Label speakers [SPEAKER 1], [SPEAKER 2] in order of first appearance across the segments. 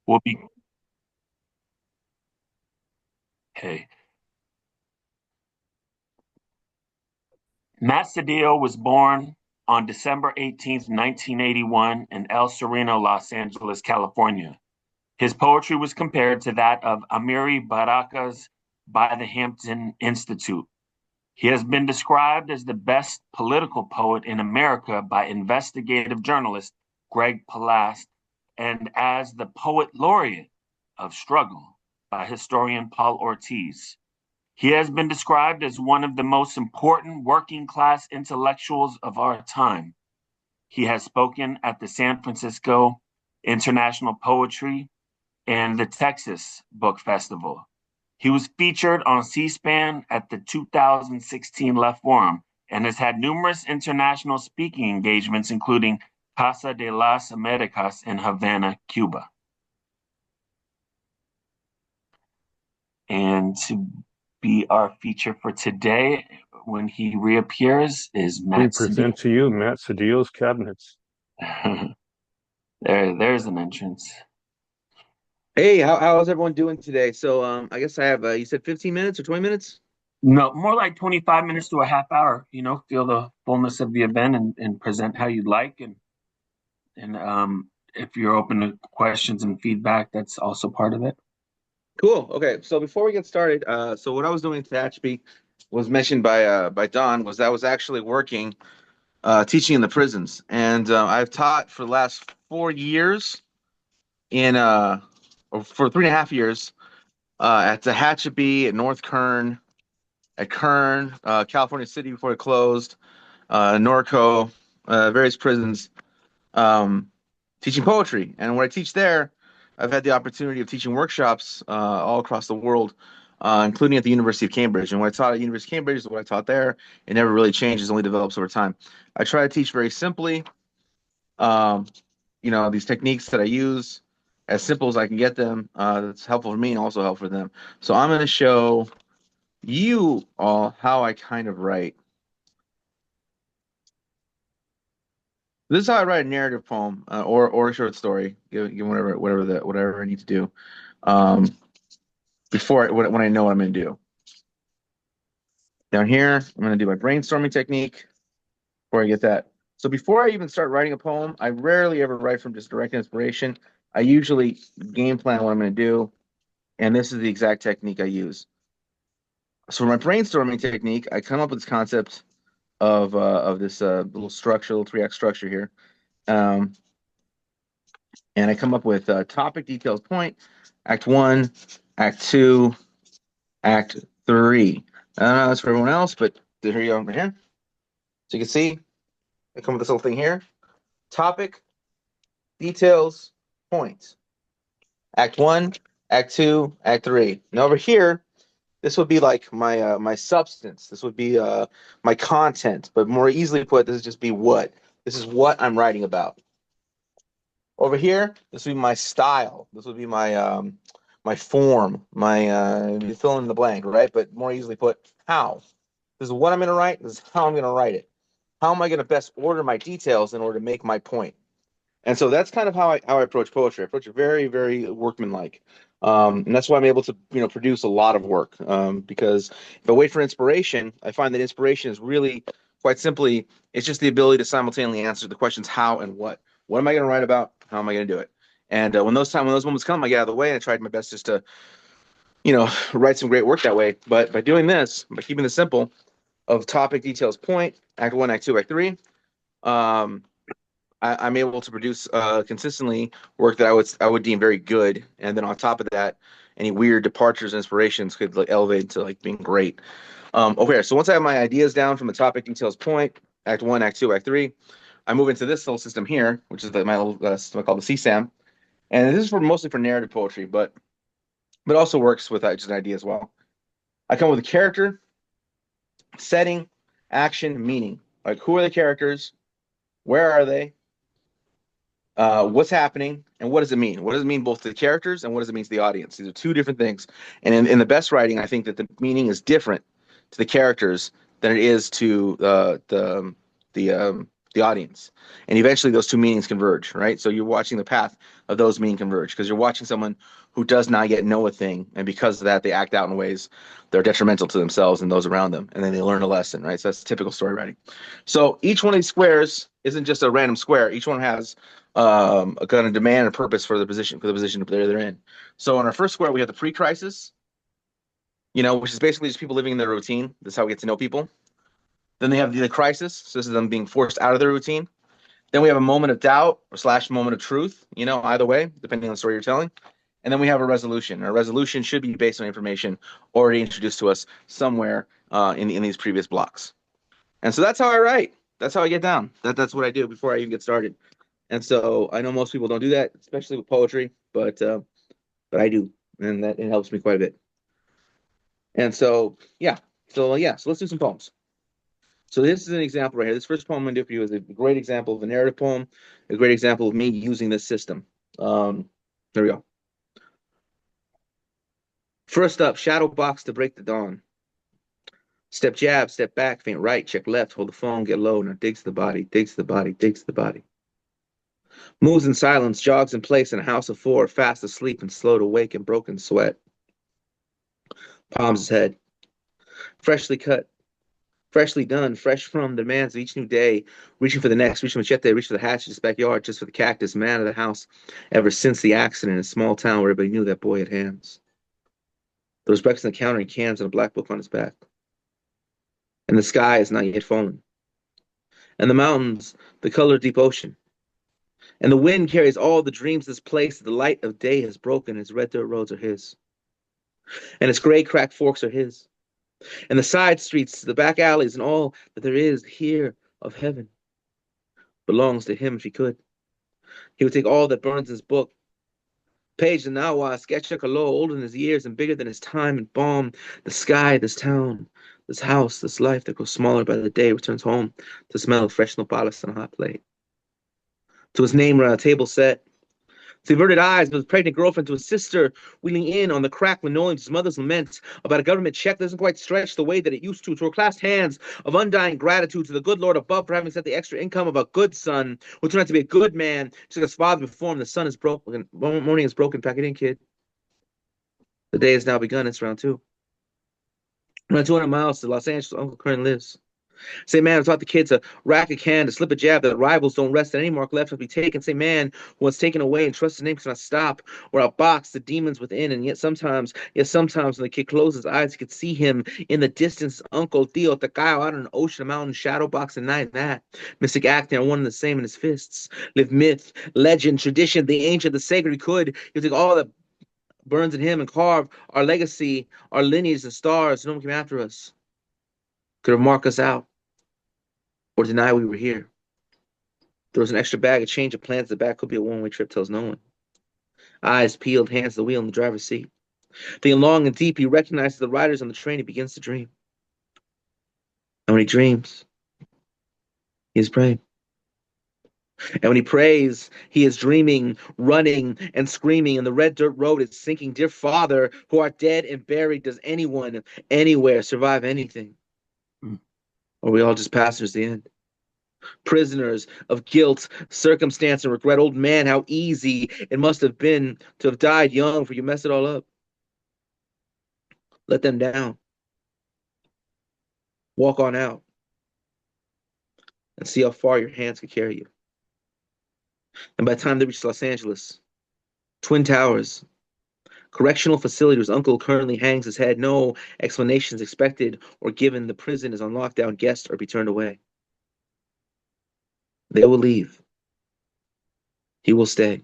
[SPEAKER 1] will be okay. Matt Sedillo was born on December 18th, 1981, in El Sereno, Los Angeles, California. His poetry was compared to that of Amiri Baraka's By the Hampton Institute. He has been described as the best political poet in America by investigative journalist Greg Palast and as the poet laureate of struggle by historian Paul Ortiz. He has been described as one of the most important working class intellectuals of our time. He has spoken at the San Francisco International Poetry and the Texas Book Festival. He was featured on C-SPAN at the 2016 Left Forum and has had numerous international speaking engagements, including Casa de las Americas in Havana, Cuba. And to be our feature for today, when he reappears, is
[SPEAKER 2] We
[SPEAKER 1] Matt
[SPEAKER 2] present
[SPEAKER 1] Sedillo.
[SPEAKER 2] to you Matt Sedillo's Cabinets.
[SPEAKER 1] There's an entrance.
[SPEAKER 3] Hey, how's everyone doing today? So, I guess I have, you said 15 minutes or 20 minutes?
[SPEAKER 1] No, more like 25 minutes to a half hour, feel the fullness of the event and present how you'd like. And if you're open to questions and feedback, that's also part of it.
[SPEAKER 3] Cool. Okay. So before we get started, so what I was doing at Tehachapi was mentioned by Don was I was actually working, teaching in the prisons. And I've taught for the last 4 years in, or for 3.5 years, at Tehachapi, at North Kern, at Kern, California City before it closed, Norco, various prisons, um, teaching poetry. And when I teach there, I've had the opportunity of teaching workshops all across the world, including at the University of Cambridge. And what I taught at University of Cambridge is what I taught there. It never really changes, only develops over time. I try to teach very simply, um, these techniques that I use as simple as I can get them. That's helpful for me and also helpful for them. So I'm going to show you all how I kind of write. This is how I write a narrative poem or a short story, give whatever I need to do when I know what I'm going to do. Down here, I'm going to do my brainstorming technique before I get that. So before I even start writing a poem, I rarely ever write from just direct inspiration. I usually game plan what I'm going to do, and this is the exact technique I use. So for my brainstorming technique, I come up with this concept of this little structure, little 3-act structure here. And I come up with topic, details, point, act one, act two, act three. I don't know that's for everyone else, but here you go over here. So you can see I come up with this little thing here. Topic, details, points. Act one, act two, act three. Now over here, this would be like my substance. This would be my content, but more easily put, this would just be what. This is what I'm writing about. Over here, this would be my style. This would be my form, my fill in the blank, right? But more easily put, how. This is what I'm going to write. This is how I'm going to write it. How am I going to best order my details in order to make my point? And so that's kind of how I approach poetry. I approach it very, very workmanlike. And that's why I'm able to produce a lot of work. Because if I wait for inspiration, I find that inspiration is really quite simply it's just the ability to simultaneously answer the questions how and what. What am I going to write about? How am I going to do it? And when those moments come, I get out of the way and I tried my best just to write some great work that way. But by doing this, by keeping this simple, of topic, details, point, act one, act two, act three. I'm able to produce consistently work that I would deem very good, and then on top of that, any weird departures and inspirations could like elevate to like being great. Okay, so once I have my ideas down from the topic, details, point, act one, act two, act three, I move into this little system here, which is my little system I call the CSAM, and this is mostly for narrative poetry, but also works with just an idea as well. I come with a character, setting, action, meaning. Like who are the characters? Where are they? What's happening and what does it mean? What does it mean both to the characters and what does it mean to the audience? These are two different things. And in the best writing, I think that the meaning is different to the characters than it is to the the audience. And eventually those two meanings converge, right? So you're watching the path of those meaning converge because you're watching someone who does not yet know a thing. And because of that, they act out in ways that are detrimental to themselves and those around them. And then they learn a lesson, right? So that's typical story writing. So each one of these squares isn't just a random square. Each one has a kind of demand and purpose for the position they're in. So on our first square, we have the pre-crisis, which is basically just people living in their routine. That's how we get to know people. Then they have the crisis. So this is them being forced out of their routine. Then we have a moment of doubt / moment of truth, either way, depending on the story you're telling. And then we have a resolution. A resolution should be based on information already introduced to us somewhere in these previous blocks. And so that's how I write. That's how I get down. That's what I do before I even get started. And so I know most people don't do that, especially with poetry, but I do, and it helps me quite a bit. And so so let's do some poems. So this is an example right here. This first poem I'm going to do for you is a great example of a narrative poem, a great example of me using this system. There we go. First up, shadow box to break the dawn. Step jab, step back, feint right, check left, hold the phone, get low. Now digs the body, digs the body, digs the body. Moves in silence, jogs in place in a house of four, fast asleep and slow to wake in broken sweat. Palms his head. Freshly cut. Freshly done, fresh from the demands of each new day, reaching for the next, reaching machete, reach for the hatchet in his backyard, just for the cactus, man of the house, ever since the accident in a small town where everybody knew that boy had hands. There was breakfast on the counter and cans and a black book on his back. And the sky is not yet fallen. And the mountains, the color of deep ocean. And the wind carries all the dreams of this place that the light of day has broken. His red dirt roads are his. And its gray cracked forks are his. And the side streets, the back alleys, and all that there is here of heaven belongs to him if he could. He would take all that burns his book. Page the Nawa, sketch a color older than his years and bigger than his time, and balm the sky, this town, this house, this life that grows smaller by the day, returns home to smell of fresh nopales on a hot plate. To his name around a table set, to averted eyes of his pregnant girlfriend, to his sister wheeling in on the cracked linoleum, to his mother's lament about a government check that doesn't quite stretch the way that it used to her clasped hands of undying gratitude to the good Lord above for having sent the extra income of a good son who turned out to be a good man, just like his father before him. The sun is broken, morning is broken, pack it in, kid. The day has now begun, it's round two. Around 200 miles to Los Angeles, Uncle Kern lives. Say, man, I taught the kids to rack a can, to slip a jab, that rivals don't rest, and any mark left must be taken. Say, man, who was taken away and trust his name cannot stop, or outbox the demons within. And yet sometimes when the kid closed his eyes, he could see him in the distance, Uncle Tio Tacayo out on an ocean, a mountain, shadow box, and night, and that mystic acting are one and the same in his fists. Live myth, legend, tradition, the ancient, the sacred. He could. He'll take all that burns in him and carve our legacy, our lineage, the stars. No one came after us. Could have marked us out or deny we were here. There was an extra bag of change of plans. The back could be a one-way trip, tells no one. Eyes peeled, hands to the wheel in the driver's seat. Thinking long and deep, he recognizes the riders on the train. He begins to dream. And when he dreams, he is praying. And when he prays, he is dreaming, running, and screaming. And the red dirt road is sinking. Dear Father, who art dead and buried, does anyone, anywhere, survive anything? Or are we all just passengers at the end? Prisoners of guilt, circumstance, and regret. Old man, how easy it must have been to have died young, for you messed it all up. Let them down. Walk on out and see how far your hands can carry you. And by the time they reach Los Angeles, Twin Towers, correctional facility whose uncle currently hangs his head, no explanations expected or given. The prison is on lockdown. Guests are to be turned away. They will leave. He will stay.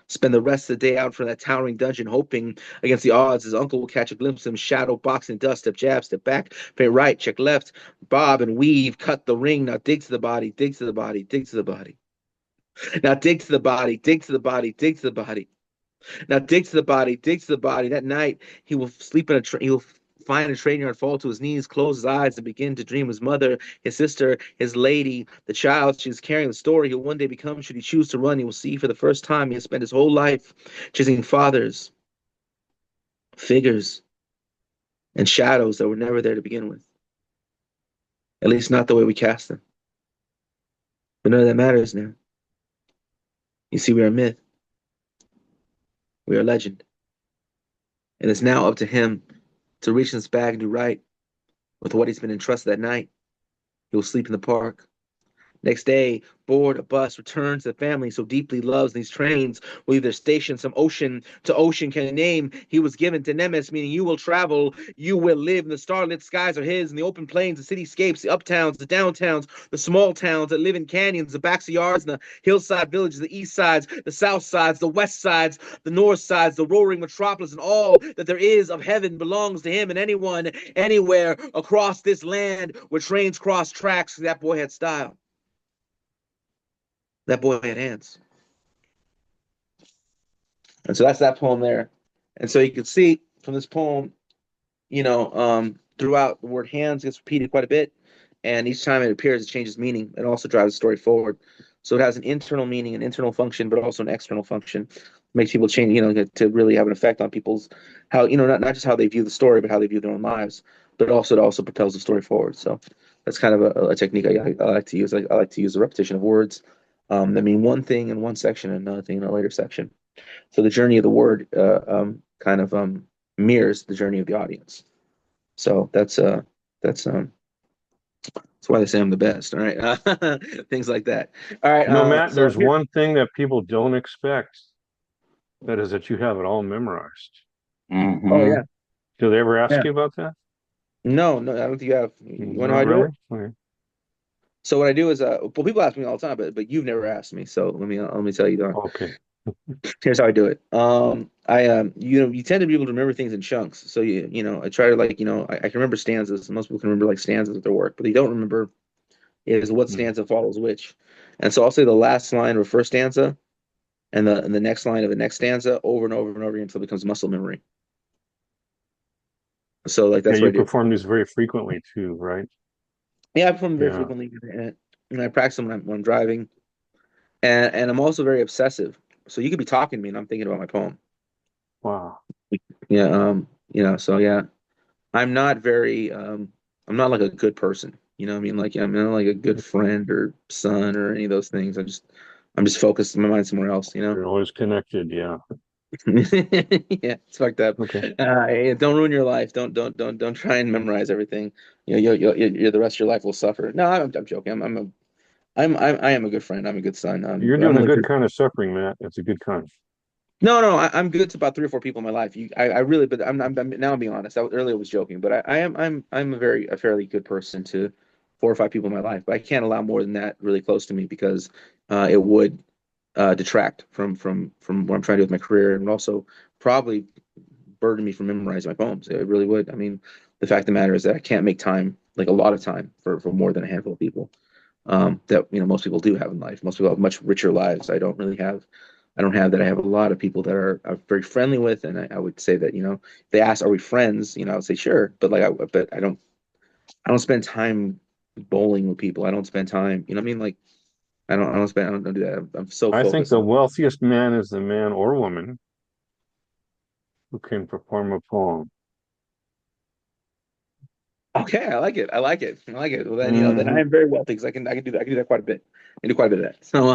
[SPEAKER 3] Spend the rest of the day out from that towering dungeon, hoping against the odds his uncle will catch a glimpse of him, shadow boxing dust, step jab, step back, feint right, check left, bob and weave, cut the ring, now dig to the body, dig to the body, dig to the body. Now dig to the body, dig to the body, dig to the body. Now dig to the body, dig to the body. That night he will sleep in a train. He will find a train yard, fall to his knees, close his eyes, and begin to dream his mother, his sister, his lady, the child she is carrying, the story he'll one day become. Should he choose to run, he will see for the first time he has spent his whole life chasing fathers, figures, and shadows that were never there to begin with. At least not the way we cast them. But none of that matters now. You see, we are a myth. We are a legend. And it's now up to him to reach in his bag and do right with what he's been entrusted that night. He will sleep in the park. Next day, board a bus, returns to the family so deeply loves these trains will leave their station some ocean to ocean can name. He was given to Nemes, meaning you will travel, you will live, and the starlit skies are his, and the open plains, the cityscapes, the uptowns, the downtowns, the small towns that live in canyons, the backyards, and the hillside villages, the east sides, the south sides, the west sides, the north sides, the roaring metropolis, and all that there is of heaven belongs to him and anyone, anywhere across this land where trains cross tracks. That boy had style. That boy had hands. And so that's that poem there. And so you can see from this poem, throughout the word hands gets repeated quite a bit. And each time it appears, it changes meaning. It also drives the story forward. So it has an internal meaning, an internal function, but also an external function. Makes people change, to really have an effect on people's how, not just how they view the story, but how they view their own lives. But also it also propels the story forward. So that's kind of a technique I like to use. I like to use the repetition of words that mean one thing in one section and another thing in a later section. So the journey of the word kind of mirrors the journey of the audience. So that's why they say I'm the best. All right, things like that. All right.
[SPEAKER 2] Matt,
[SPEAKER 3] So
[SPEAKER 2] there's
[SPEAKER 3] here,
[SPEAKER 2] one thing that people don't expect. That is that you have it all memorized.
[SPEAKER 3] oh
[SPEAKER 1] Mm-hmm.
[SPEAKER 3] yeah,
[SPEAKER 2] Do they ever ask
[SPEAKER 3] yeah.
[SPEAKER 2] you about that?
[SPEAKER 3] No, no, I don't think you have. You want to know how
[SPEAKER 2] Not
[SPEAKER 3] I do
[SPEAKER 2] really?
[SPEAKER 3] it?
[SPEAKER 2] Okay.
[SPEAKER 3] So what I do is, well, people ask me all the time, but you've never asked me. So let me tell you, Don.
[SPEAKER 2] Okay.
[SPEAKER 3] Here's how I do it. I you tend to be able to remember things in chunks. So I try to like I can remember stanzas. Most people can remember like stanzas of their work, but they don't remember is what
[SPEAKER 2] Hmm.
[SPEAKER 3] stanza follows which. And so I'll say the last line of a first stanza and the next line of the next stanza over and over and over again until it becomes muscle memory. So like
[SPEAKER 2] Yeah,
[SPEAKER 3] that's what
[SPEAKER 2] you
[SPEAKER 3] I do.
[SPEAKER 2] perform these very frequently too, right?
[SPEAKER 3] Yeah, I perform very
[SPEAKER 2] Yeah.
[SPEAKER 3] frequently, and I practice them when I'm driving, and I'm also very obsessive. So you could be talking to me, and I'm thinking about my poem.
[SPEAKER 2] Wow.
[SPEAKER 3] Yeah, so yeah, I'm not very, I'm not like a good person. You know what I mean? Like I'm not like a good friend or son or any of those things. I'm just focused my mind somewhere else.
[SPEAKER 2] You're always connected. Yeah.
[SPEAKER 3] Yeah, it's fucked up.
[SPEAKER 2] Okay.
[SPEAKER 3] Yeah, don't ruin your life. Don't try and memorize everything. You the rest of your life will suffer. No, I'm joking. I am a good friend. I'm a good son.
[SPEAKER 2] You're
[SPEAKER 3] I'm
[SPEAKER 2] doing a
[SPEAKER 3] only
[SPEAKER 2] good kind of suffering, Matt. It's a good kind.
[SPEAKER 3] no. I'm good to about three or four people in my life. I really, but now I'm being honest. Earlier I was joking, but I'm a fairly good person to four or five people in my life. But I can't allow more than that really close to me because it would detract from what I'm trying to do with my career and also probably burden me from memorizing my poems. It really would. I mean, the fact of the matter is that I can't make time, like a lot of time, for more than a handful of people. That most people do have in life. Most people have much richer lives. I don't really have. I don't have that. I have a lot of people that are very friendly with, and I would say that if they ask, "Are we friends?" I would say sure, but but I don't. I don't spend time bowling with people. I don't spend time. You know what I mean? Like I don't do that. I'm so
[SPEAKER 2] I think
[SPEAKER 3] focused
[SPEAKER 2] the
[SPEAKER 3] on.
[SPEAKER 2] wealthiest man is the man or woman who can perform a poem.
[SPEAKER 3] Okay, I like it. I like it. I like it. Well, then I
[SPEAKER 2] Hmm.
[SPEAKER 3] am very wealthy because I can do that quite a bit. I do quite a bit of that. So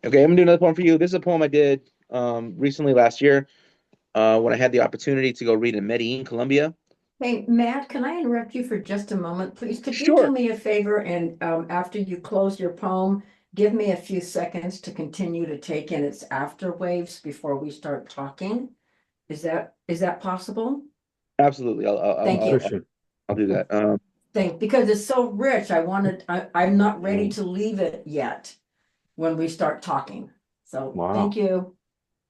[SPEAKER 3] okay, I'm gonna do another poem for you. This is a poem I did recently last year when I had the opportunity to go read in Medellin, Colombia.
[SPEAKER 4] Hey, Matt, can I interrupt you for just a moment, please? Could you do
[SPEAKER 3] Sure.
[SPEAKER 4] me a favor and after you close your poem, give me a few seconds to continue to take in its afterwaves before we start talking? Is that possible?
[SPEAKER 3] Absolutely.
[SPEAKER 4] Thank
[SPEAKER 2] Sure,
[SPEAKER 4] you.
[SPEAKER 2] sure.
[SPEAKER 3] I'll do that.
[SPEAKER 4] Because it's so rich. I'm not ready
[SPEAKER 2] Mm.
[SPEAKER 4] to leave it yet when we start talking. So thank
[SPEAKER 2] Wow.
[SPEAKER 4] you.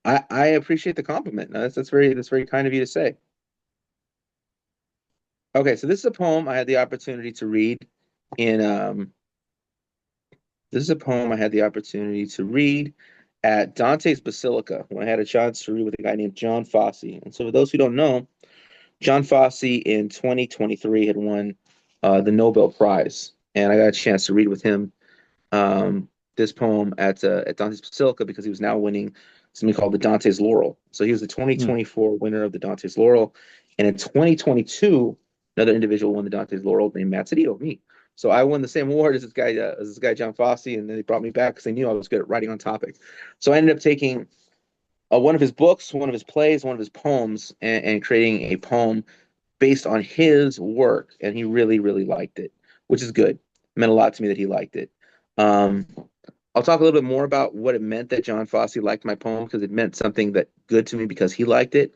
[SPEAKER 3] I appreciate the compliment. No, that's very kind of you to say. Okay, so this is a poem I had the opportunity to read in this is a poem I had the opportunity to read at Dante's Basilica when I had a chance to read with a guy named John Fosse. And so for those who don't know, John Fosse in 2023 had won the Nobel Prize, and I got a chance to read with him this poem at Dante's Basilica because he was now winning something called the Dante's Laurel. So he was the
[SPEAKER 2] Hmm.
[SPEAKER 3] 2024 winner of the Dante's Laurel, and in 2022, another individual won the Dante's Laurel named Matt Sedillo, me. So I won the same award as this guy John Fosse, and then they brought me back because they knew I was good at writing on topic. So I ended up taking one of his books, one of his plays, one of his poems, and creating a poem based on his work, and he really, really liked it, which is good. It meant a lot to me that he liked it. Um, I'll talk a little bit more about what it meant that John Fosse liked my poem because it meant something that good to me because he liked it.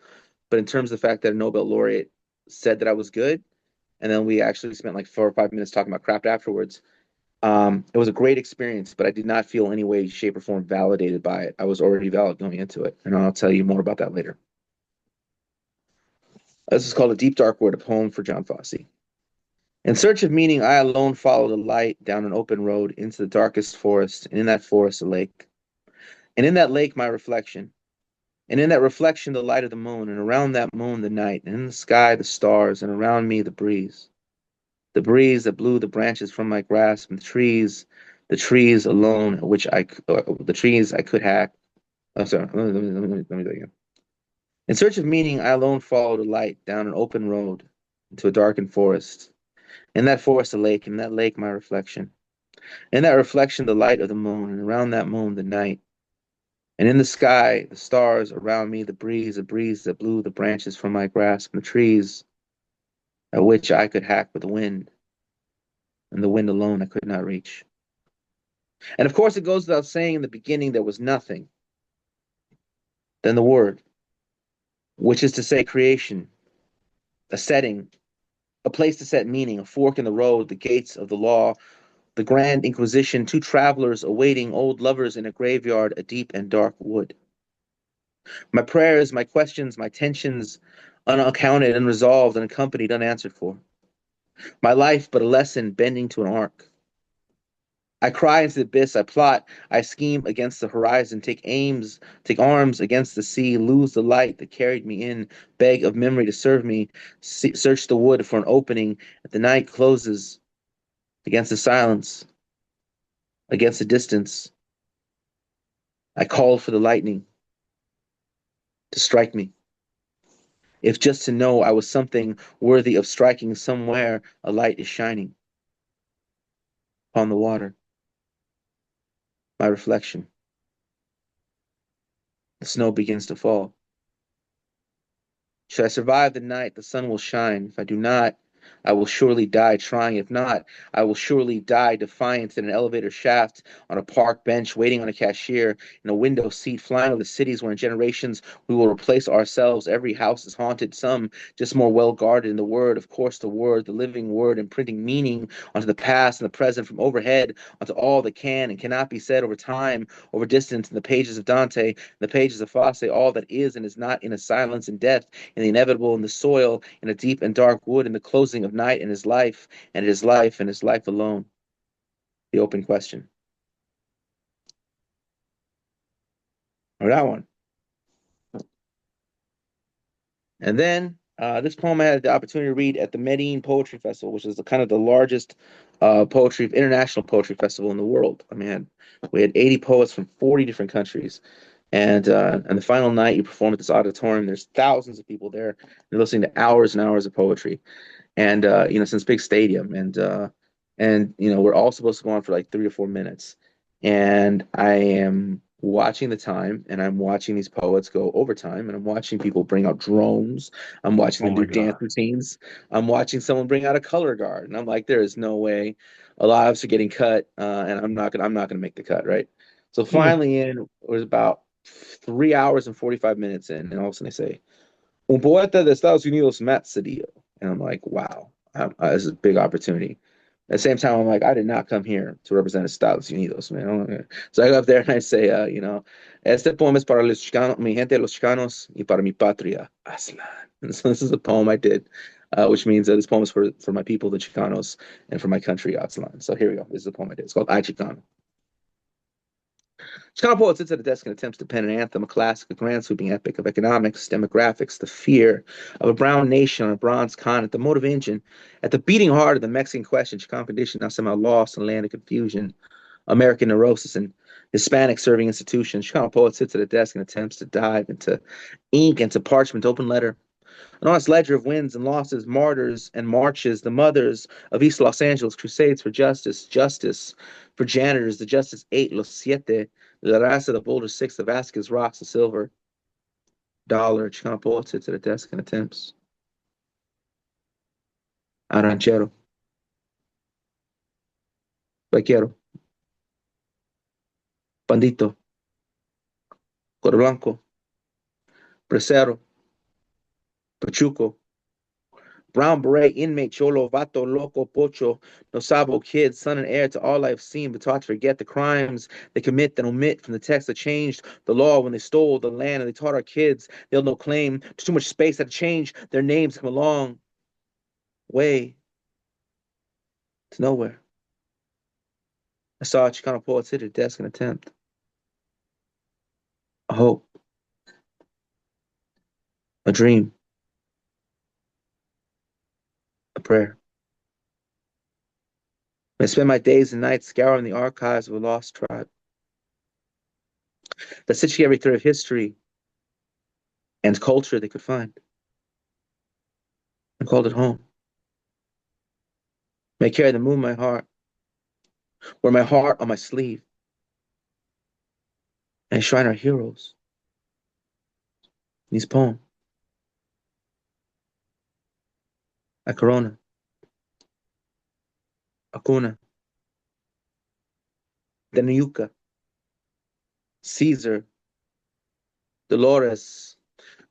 [SPEAKER 3] But in terms of the fact that a Nobel laureate said that I was good, and then we actually spent like 4 or 5 minutes talking about craft afterwards. It was a great experience, but I did not feel any way, shape, or form validated by it. I was already valid going into it, and I'll tell you more about that later. This is called A Deep Dark Wood, a poem for John Fosse. In search of meaning, I alone followed a light down an open road into the darkest forest, and in that forest, a lake. And in that lake, my reflection. And in that reflection, the light of the moon, and around that moon, the night, and in the sky, the stars, and around me, the breeze. The breeze that blew the branches from my grasp, and the trees alone, the trees I could hack. Oh, sorry, let me do that again. In search of meaning, I alone followed a light down an open road into a darkened forest. In that forest, a lake, and in that lake, my reflection. In that reflection, the light of the moon, and around that moon, the night. And in the sky, the stars around me, the breeze that blew the branches from my grasp, and the trees at which I could hack with the wind, and the wind alone I could not reach. And of course, it goes without saying in the beginning there was nothing. Then the word, which is to say creation, a setting, a place to set meaning, a fork in the road, the gates of the law, the grand inquisition, two travelers awaiting old lovers in a graveyard, a deep and dark wood. My prayers, my questions, my tensions, unaccounted, unresolved, unaccompanied, unanswered for. My life but a lesson bending to an arc. I cry into the abyss, I plot, I scheme against the horizon, take arms against the sea, lose the light that carried me in, beg of memory to serve me, search the wood for an opening, at the night closes, against the silence, against the distance. I called for the lightning to strike me. If just to know I was something worthy of striking somewhere, a light is shining upon the water. My reflection. The snow begins to fall. Should I survive the night, the sun will shine. If I do not, I will surely die trying. If not, I will surely die defiant in an elevator shaft, on a park bench, waiting on a cashier, in a window seat, flying over the cities where in generations we will replace ourselves. Every house is haunted, some just more well guarded in the word. Of course, the word, the living word, imprinting meaning onto the past and the present from overhead, onto all that can and cannot be said over time, over distance, in the pages of Dante, in the pages of Fosse, all that is and is not in a silence and death, in the inevitable, in the soil, in a deep and dark wood, in the closing of night, in his life, and his life, and his life alone. The open question. Or that one. And then this poem I had the opportunity to read at the Medellin Poetry Festival, which is kind of the largest international poetry festival in the world. I mean, we had 80 poets from 40 different countries. And the final night you perform at this auditorium, there's thousands of people there. They're listening to hours and hours of poetry. And since big stadium, and we're all supposed to go on for like 3 or 4 minutes, and I am watching the time, and I'm watching these poets go overtime, and I'm watching people bring out drones, I'm watching them do dance routines, I'm watching someone bring out a color guard, and I'm like, there is no way lives are getting cut, and I'm not gonna make the cut, right? So finally, it was about 3 hours and 45 minutes in, and all of a sudden they say, Un poeta de Estados Unidos, Matt Sedillo. And I'm like, wow, this is a big opportunity. At the same time, I'm like, I did not come here to represent Estados Unidos, man. So I go up there and I say, este poema es para los Chicanos, mi gente, los Chicanos, y para mi patria, Aslan. And so this is a poem I did, which means that this poem is for my people, the Chicanos, and for my country, Aslan. So here we go. This is a poem I did. It's called I Chicano. Chicano poet sits at a desk and attempts to pen an anthem, a classic, a grand sweeping epic of economics, demographics, the fear of a brown nation on a bronze continent, the motive engine, at the beating heart of the Mexican question, Chicano condition now somehow lost in a land of confusion, American neurosis and Hispanic serving institutions. Chicano poet sits at a desk and attempts to dive into ink, into parchment, open letter, An honest ledger of wins and losses, martyrs and marches, the mothers of East Los Angeles, crusades for justice, justice for janitors, the Justice 8, Los Siete, La Raza, the Boulder 6, the Vasquez Rocks, the Silver Dollar, Chicano Poets to the desk and attempts. Aranchero. Vaquero. Bandito. Coro Blanco. Bracero. Pachuco. Brown beret, inmate, cholo, vato, loco, pocho, no sabo, kid, son and heir to all I've seen, but taught to forget the crimes they commit and omit from the text that changed the law when they stole the land and they taught our kids they'll no claim to too much space that change their names come a long way to nowhere. I saw a Chicano poet sit at a desk and attempt. A hope. A dream. A prayer. I spend my days and nights scouring the archives of a lost tribe that stitching every thread of history and culture they could find and called it home. May I carry the moon in my heart, wear my heart on my sleeve, and shrine our heroes in these poems. A Corona, Acuna, Deneuca, Caesar, Dolores,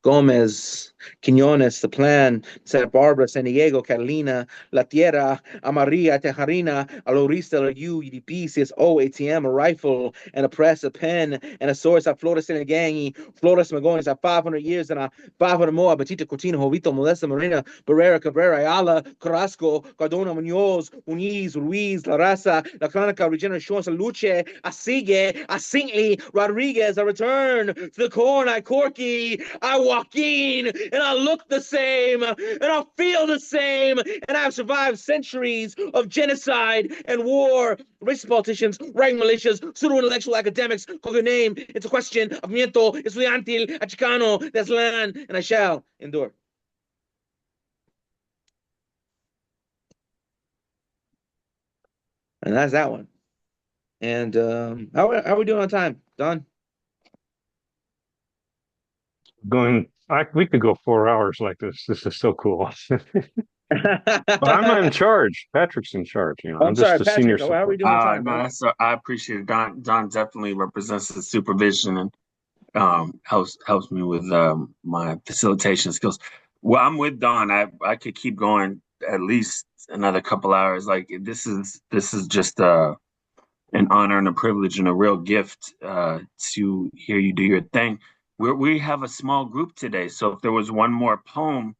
[SPEAKER 3] Gomez, Quinones, The Plan, Santa Barbara, San Diego, Catalina, La Tierra, Amaria, Tejarina, Alorista, U, UDP, CSO, ATM, a rifle, and a press, a pen, and a source, a Flores and a gangy, Flores Magones, a 500 years and a 500 more, Batita, Cortina, Jovito, Molesta, Marina, Barrera, Cabrera, Ayala, Carrasco, Cardona, Munoz, Muniz, Ruiz, La Raza, La Crónica, Regeneración, Luce, Asigue, Asingli, Rodriguez, a return to the corn, I Corky, I Joaquin, and I look the same, and I feel the same, and I've survived centuries of genocide and war. Racist politicians, rank militias, pseudo-intellectual academics call their name into question of miento, estudiantil, a Chicano, this land, and I shall endure. And that's that one. And how are we doing on time, Don?
[SPEAKER 2] We could go 4 hours like this. This is so cool. But I'm not in charge. Patrick's in charge.
[SPEAKER 3] I'm
[SPEAKER 2] I'm just
[SPEAKER 3] sorry,
[SPEAKER 2] the
[SPEAKER 3] Patrick.
[SPEAKER 2] senior
[SPEAKER 3] How are we
[SPEAKER 2] support.
[SPEAKER 3] doing on time?
[SPEAKER 1] No, I appreciate it. Don definitely represents the supervision and helps me with my facilitation skills. Well, I'm with Don. I could keep going at least another couple hours. Like this is just an honor and a privilege and a real gift to hear you do your thing. We have a small group today, so if there was one more poem,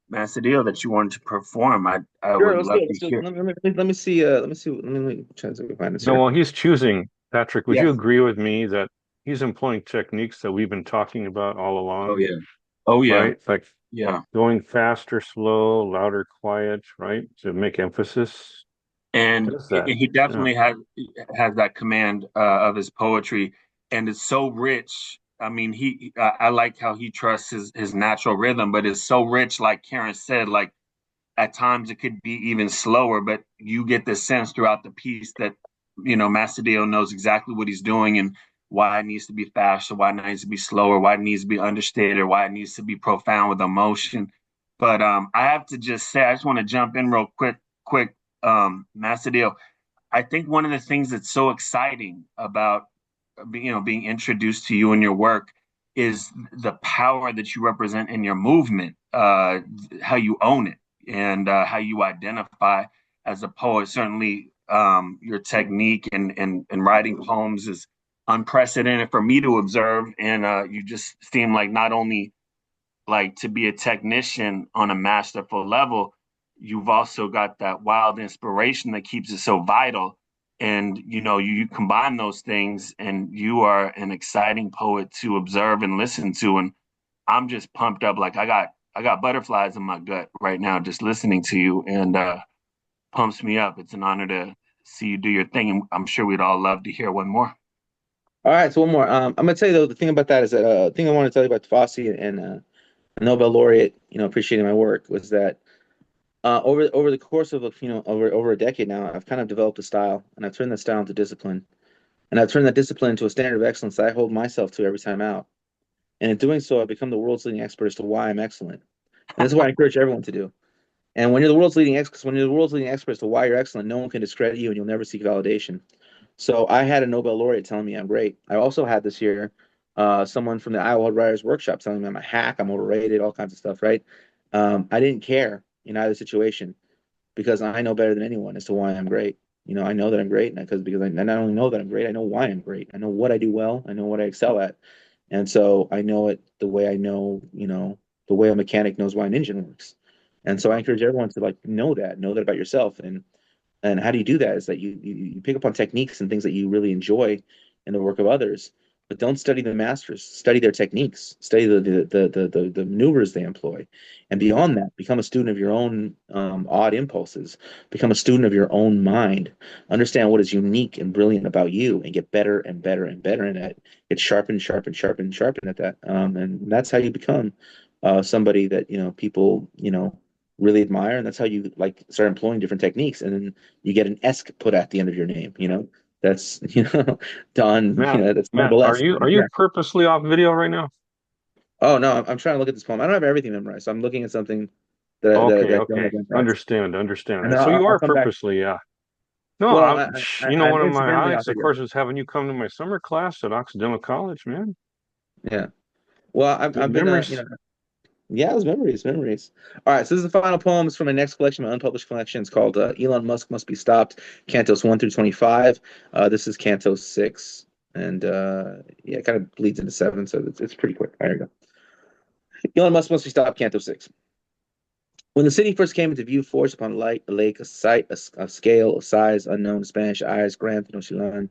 [SPEAKER 1] Matt Sedillo, that you wanted to perform, I
[SPEAKER 3] Sure,
[SPEAKER 1] would love to hear.
[SPEAKER 3] Let me see. Let me try to find this
[SPEAKER 2] No,
[SPEAKER 3] here.
[SPEAKER 2] while he's choosing, Patrick, would you
[SPEAKER 3] Yes.
[SPEAKER 2] agree with me that he's employing techniques that we've been talking about all along?
[SPEAKER 1] Oh yeah. Oh yeah.
[SPEAKER 2] Right? Like
[SPEAKER 1] Yeah.
[SPEAKER 2] going faster, slow, louder, quiet, right? To make emphasis.
[SPEAKER 1] And
[SPEAKER 2] Does that?
[SPEAKER 1] he definitely has that command of his poetry, and it's so rich. I mean, I like how he trusts his natural rhythm, but it's so rich. Like Karen said, like at times it could be even slower, but you get the sense throughout the piece that Matt Sedillo knows exactly what he's doing and why it needs to be faster, why it needs to be slower, why it needs to be understated, why it needs to be profound with emotion. But I have to just say, I just want to jump in real quick, Matt Sedillo. I think one of the things that's so exciting about being introduced to you and your work is the power that you represent in your movement, how you own it, and how you identify as a poet. Certainly, your technique and writing poems is unprecedented for me to observe, and you just seem like not only like to be a technician on a masterful level, you've also got that wild inspiration that keeps it so vital. And you combine those things, and you are an exciting poet to observe and listen to. And I'm just pumped up, like I got butterflies in my gut right now just listening to you, and pumps me up. It's an honor to see you do your thing, and I'm sure we'd all love to hear one more.
[SPEAKER 3] All right, so one more. I'm gonna tell you though, the thing about that is that thing I want to tell you about Fosse and a Nobel laureate, appreciating my work, was that over the course of over a decade now, I've kind of developed a style, and I've turned that style into discipline, and I've turned that discipline into a standard of excellence that I hold myself to every time out. And in doing so, I've become the world's leading expert as to why I'm excellent. And this is what I encourage everyone to do. And when you're the world's leading expert as to why you're excellent, no one can discredit you, and you'll never seek validation. So I had a Nobel laureate telling me I'm great. I also had this year someone from the Iowa Writers Workshop telling me I'm a hack, I'm overrated, all kinds of stuff, right? I didn't care in either situation because I know better than anyone as to why I'm great. I know that I'm great because I not only know that I'm great, I know why I'm great. I know what I do well, I know what I excel at. And so I know it the way I know, the way a mechanic knows why an engine works. And so I encourage everyone to like know that about yourself. And how do you do that is that you pick up on techniques and things that you really enjoy in the work of others, but don't study the masters, study their techniques, study the maneuvers they employ. And beyond that, become a student of your own odd impulses, become a student of your own mind, understand what is unique and brilliant about you, and get better and better and better in it. Get sharpened, sharpened, sharpened, sharpened at that. And that's how you become somebody that, people, really admire, and that's how you like start employing different techniques, and then you get an esque put at the end of your name. That's Don. That's
[SPEAKER 2] Matt, are
[SPEAKER 3] Nobelesque.
[SPEAKER 2] you purposely off video right now?
[SPEAKER 3] Oh no, I'm trying to look at this poem. I don't have everything memorized, so I'm looking at something that
[SPEAKER 2] Okay,
[SPEAKER 3] I don't
[SPEAKER 2] okay.
[SPEAKER 3] have memorized,
[SPEAKER 2] Understand.
[SPEAKER 3] and then
[SPEAKER 2] So you
[SPEAKER 3] I'll
[SPEAKER 2] are
[SPEAKER 3] come back.
[SPEAKER 2] purposely, yeah. No,
[SPEAKER 3] Well,
[SPEAKER 2] one of my
[SPEAKER 3] incidentally off
[SPEAKER 2] highlights, of
[SPEAKER 3] video.
[SPEAKER 2] course, is having you come to my summer class at Occidental College, man.
[SPEAKER 3] Yeah. Well,
[SPEAKER 2] Good
[SPEAKER 3] I've been
[SPEAKER 2] memories.
[SPEAKER 3] yeah, it was memories, memories. All right, so this is the final poem. It's from my next collection, my unpublished collection. It's called Elon Musk Must Be Stopped, Cantos 1 through 25. This is Canto 6, and yeah, it kind of bleeds into 7, so it's pretty quick. There you go. Elon Musk Must Be Stopped, Canto 6. When the city first came into view, forged upon a lake, a sight, a scale, a size unknown to Spanish eyes, Gran Tenochtitlan.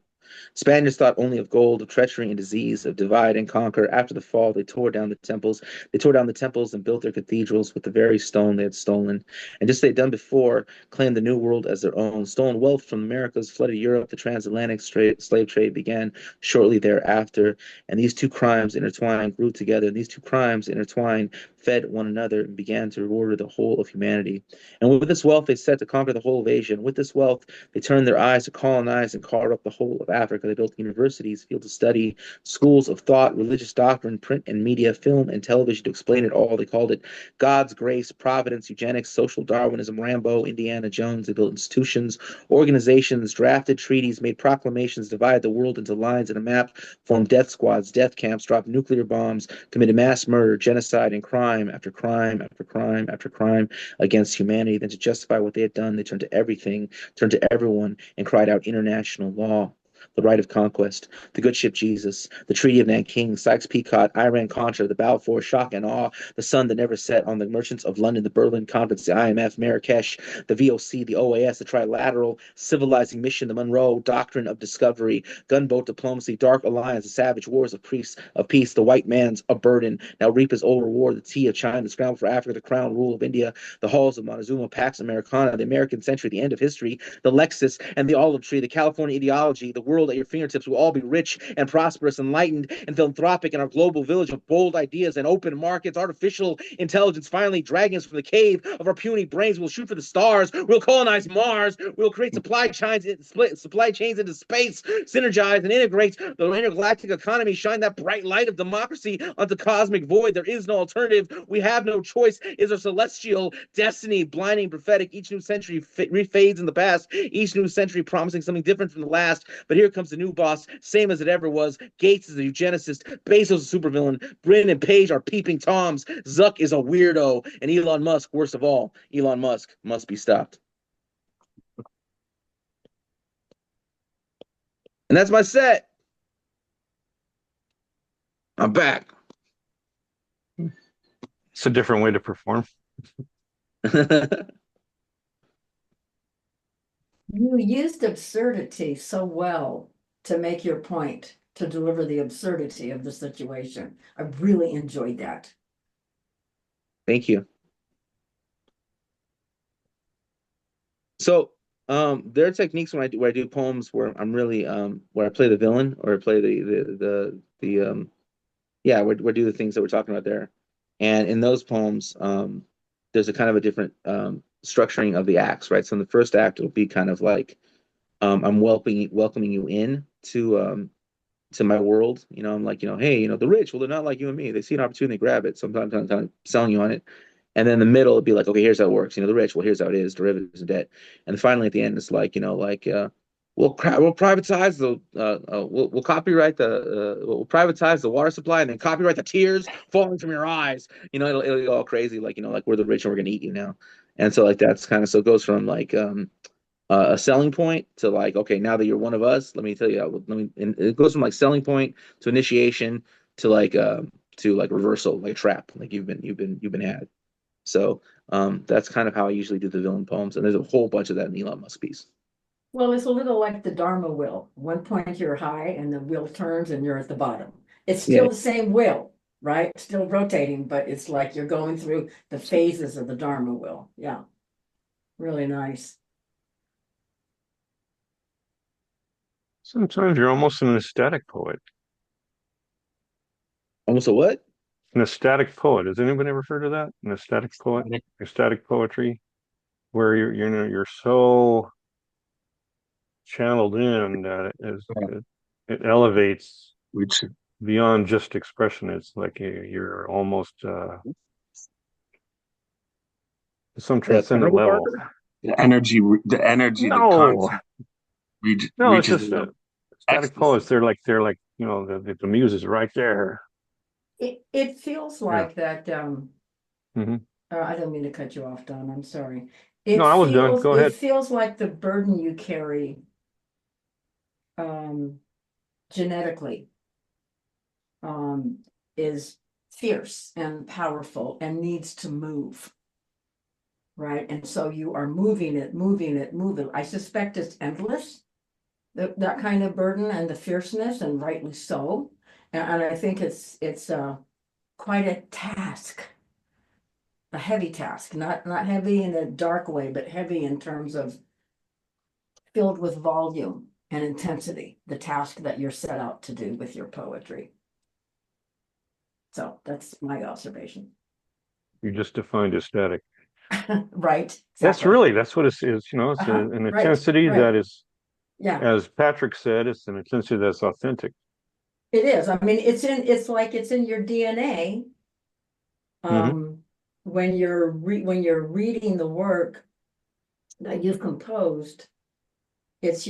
[SPEAKER 3] Spaniards thought only of gold, of treachery and disease, of divide and conquer. After the fall, they tore down the temples. They tore down the temples and built their cathedrals with the very stone they had stolen. And just as they had done before, claimed the New World as their own. Stolen wealth from Americas, flooded Europe. The transatlantic slave trade began shortly thereafter. And these two crimes intertwined, grew together. And these two crimes intertwined, fed one another, and began to order the whole of humanity. And with this wealth, they set to conquer the whole of Asia. And with this wealth, they turned their eyes to colonize and carve up the whole of Africa. They built universities, fields of study, schools of thought, religious doctrine, print and media, film and television to explain it all. They called it God's grace, providence, eugenics, social Darwinism, Rambo, Indiana Jones. They built institutions, organizations, drafted treaties, made proclamations, divided the world into lines and a map, formed death squads, death camps, dropped nuclear bombs, committed mass murder, genocide, and crime after crime after crime after crime against humanity. Then to justify what they had done, they turned to everything, turned to everyone, and cried out international law, the right of conquest, the good ship Jesus, the Treaty of Nanking, Sykes-Picot, Iran-Contra, the Balfour, shock and awe, the sun that never set on the merchants of London, the Berlin Conference, the IMF, Marrakesh, the VOC, the OAS, the Trilateral, civilizing mission, the Monroe Doctrine of Discovery, gunboat diplomacy, dark alliance, the savage wars of peace, the white man's a burden, now reap his old reward, the tea of China, the scramble for Africa, the crown rule of India, the halls of Montezuma, Pax Americana, the American century, the end of history, the Lexus and the olive tree, the California ideology, the world at your fingertips will all be rich and prosperous, enlightened and philanthropic in our global village of bold ideas and open markets, artificial intelligence finally dragging us from the cave of our puny brains. We'll shoot for the stars. We'll colonize Mars. We'll create supply chains into space, synergize and integrate the intergalactic economy, shine that bright light of democracy onto cosmic void. There is no alternative. We have no choice. Is our celestial destiny blinding, prophetic? Each new century fades in the past. Each new century promising something different from the last. But here comes the new boss, same as it ever was. Gates is a eugenicist. Bezos a supervillain. Brin and Page are peeping toms. Zuck is a weirdo, and Elon Musk, worst of all, Elon Musk must be stopped. And that's my set. I'm back.
[SPEAKER 2] It's a different way to perform.
[SPEAKER 4] You used absurdity so well to make your point, to deliver the absurdity of the situation. I really enjoyed that.
[SPEAKER 3] Thank you. So there are techniques when I do poems where I'm really where I play the villain or I play the yeah, we do the things that we're talking about there. And in those poems, there's a kind of a different structuring of the acts, right? So in the first act, it'll be kind of like I'm welcoming you in to my world. I'm like, hey, the rich, well, they're not like you and me. They see an opportunity, they grab it. Sometimes I'm kind of selling you on it. And then in the middle, it'd be like, okay, here's how it works. The rich, well, here's how it is, derivatives and debt. And then finally, at the end, it's like, we'll privatize we'll copyright we'll privatize the water supply and then copyright the tears falling from your eyes. It'll go all crazy, like, like we're the rich and we're gonna eat you now. And so like that's kind of so it goes from like a selling point to like, okay, now that you're one of us, let me tell you, and it goes from like selling point to initiation to like reversal, like trap, like you've been had. So that's kind of how I usually do the villain poems, and there's a whole bunch of that in the Elon Musk piece.
[SPEAKER 4] Well, it's a little like the Dharma wheel. One point you're high and the wheel turns and you're at the bottom. It's
[SPEAKER 3] Yeah,
[SPEAKER 4] still the same wheel, right? Still rotating, but it's like you're going through the phases of the Dharma wheel. Yeah, really nice.
[SPEAKER 2] Sometimes you're almost an ecstatic poet.
[SPEAKER 3] almost a what?
[SPEAKER 2] An ecstatic poet. Has anybody ever heard of that? An ecstatic poet? Ecstatic poetry, where you're so channeled in that it elevates
[SPEAKER 1] Which
[SPEAKER 2] beyond just expression. It's like you're almost some
[SPEAKER 3] Yeah,
[SPEAKER 2] transcendent level.
[SPEAKER 1] the energy, the
[SPEAKER 2] No,
[SPEAKER 1] concept
[SPEAKER 2] no, it's
[SPEAKER 1] reaches
[SPEAKER 2] just
[SPEAKER 1] a level of
[SPEAKER 2] static
[SPEAKER 1] ecstasy.
[SPEAKER 2] poets. They're like the muse is right there.
[SPEAKER 4] It feels
[SPEAKER 2] Yeah.
[SPEAKER 4] like that.
[SPEAKER 2] Hmm.
[SPEAKER 4] I don't mean to cut you off, Don. I'm sorry.
[SPEAKER 2] No,
[SPEAKER 4] It
[SPEAKER 2] I was done.
[SPEAKER 4] feels
[SPEAKER 2] Go
[SPEAKER 4] it
[SPEAKER 2] ahead.
[SPEAKER 4] feels like the burden you carry um genetically um is fierce and powerful and needs to move. Right? And so you are moving it, moving it, moving. I suspect it's endless, that kind of burden and the fierceness, and rightly so. And I think it's quite a task, a heavy task, not heavy in a dark way, but heavy in terms of filled with volume and intensity, the task that you're set out to do with your poetry. So that's my observation.
[SPEAKER 2] You just defined ecstatic.
[SPEAKER 4] Right,
[SPEAKER 2] That's
[SPEAKER 4] exactly.
[SPEAKER 2] what it is. It's
[SPEAKER 4] Uh-huh.
[SPEAKER 2] an
[SPEAKER 4] Right,
[SPEAKER 2] intensity
[SPEAKER 4] right.
[SPEAKER 2] that is,
[SPEAKER 4] Yeah.
[SPEAKER 2] as Patrick said, it's an intensity that's authentic.
[SPEAKER 4] It is. I mean, it's like it's in your DNA.
[SPEAKER 2] Hmm.
[SPEAKER 4] Um, when you're reading the work that you've composed, it's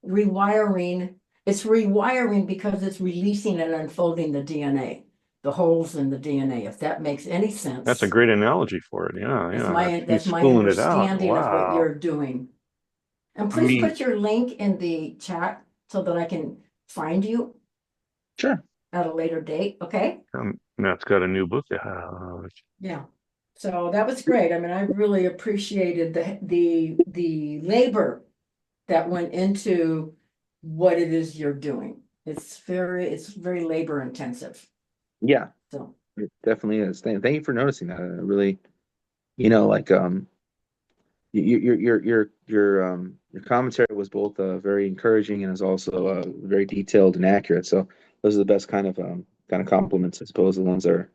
[SPEAKER 4] rewiring. It's rewiring because it's releasing and unfolding the DNA, the holes in the DNA, if that makes any
[SPEAKER 2] That's a
[SPEAKER 4] sense.
[SPEAKER 2] great analogy for it. Yeah, yeah. He's
[SPEAKER 4] That's my
[SPEAKER 2] spooling it out.
[SPEAKER 4] understanding of what
[SPEAKER 2] Wow.
[SPEAKER 4] you're doing. And
[SPEAKER 1] I
[SPEAKER 4] please
[SPEAKER 1] mean,
[SPEAKER 4] put your link in the chat so that I can find you
[SPEAKER 3] sure.
[SPEAKER 4] at a later date, okay?
[SPEAKER 2] Matt's got a new book.
[SPEAKER 4] Yeah. So that was great. I mean, I really appreciated the labor that went into what it is you're doing. It's very labor intensive.
[SPEAKER 3] Yeah,
[SPEAKER 4] So
[SPEAKER 3] it definitely is. Thank you for noticing that. I really, like your commentary was both very encouraging and is also very detailed and accurate. So those are the best kind of compliments, I suppose. The ones that are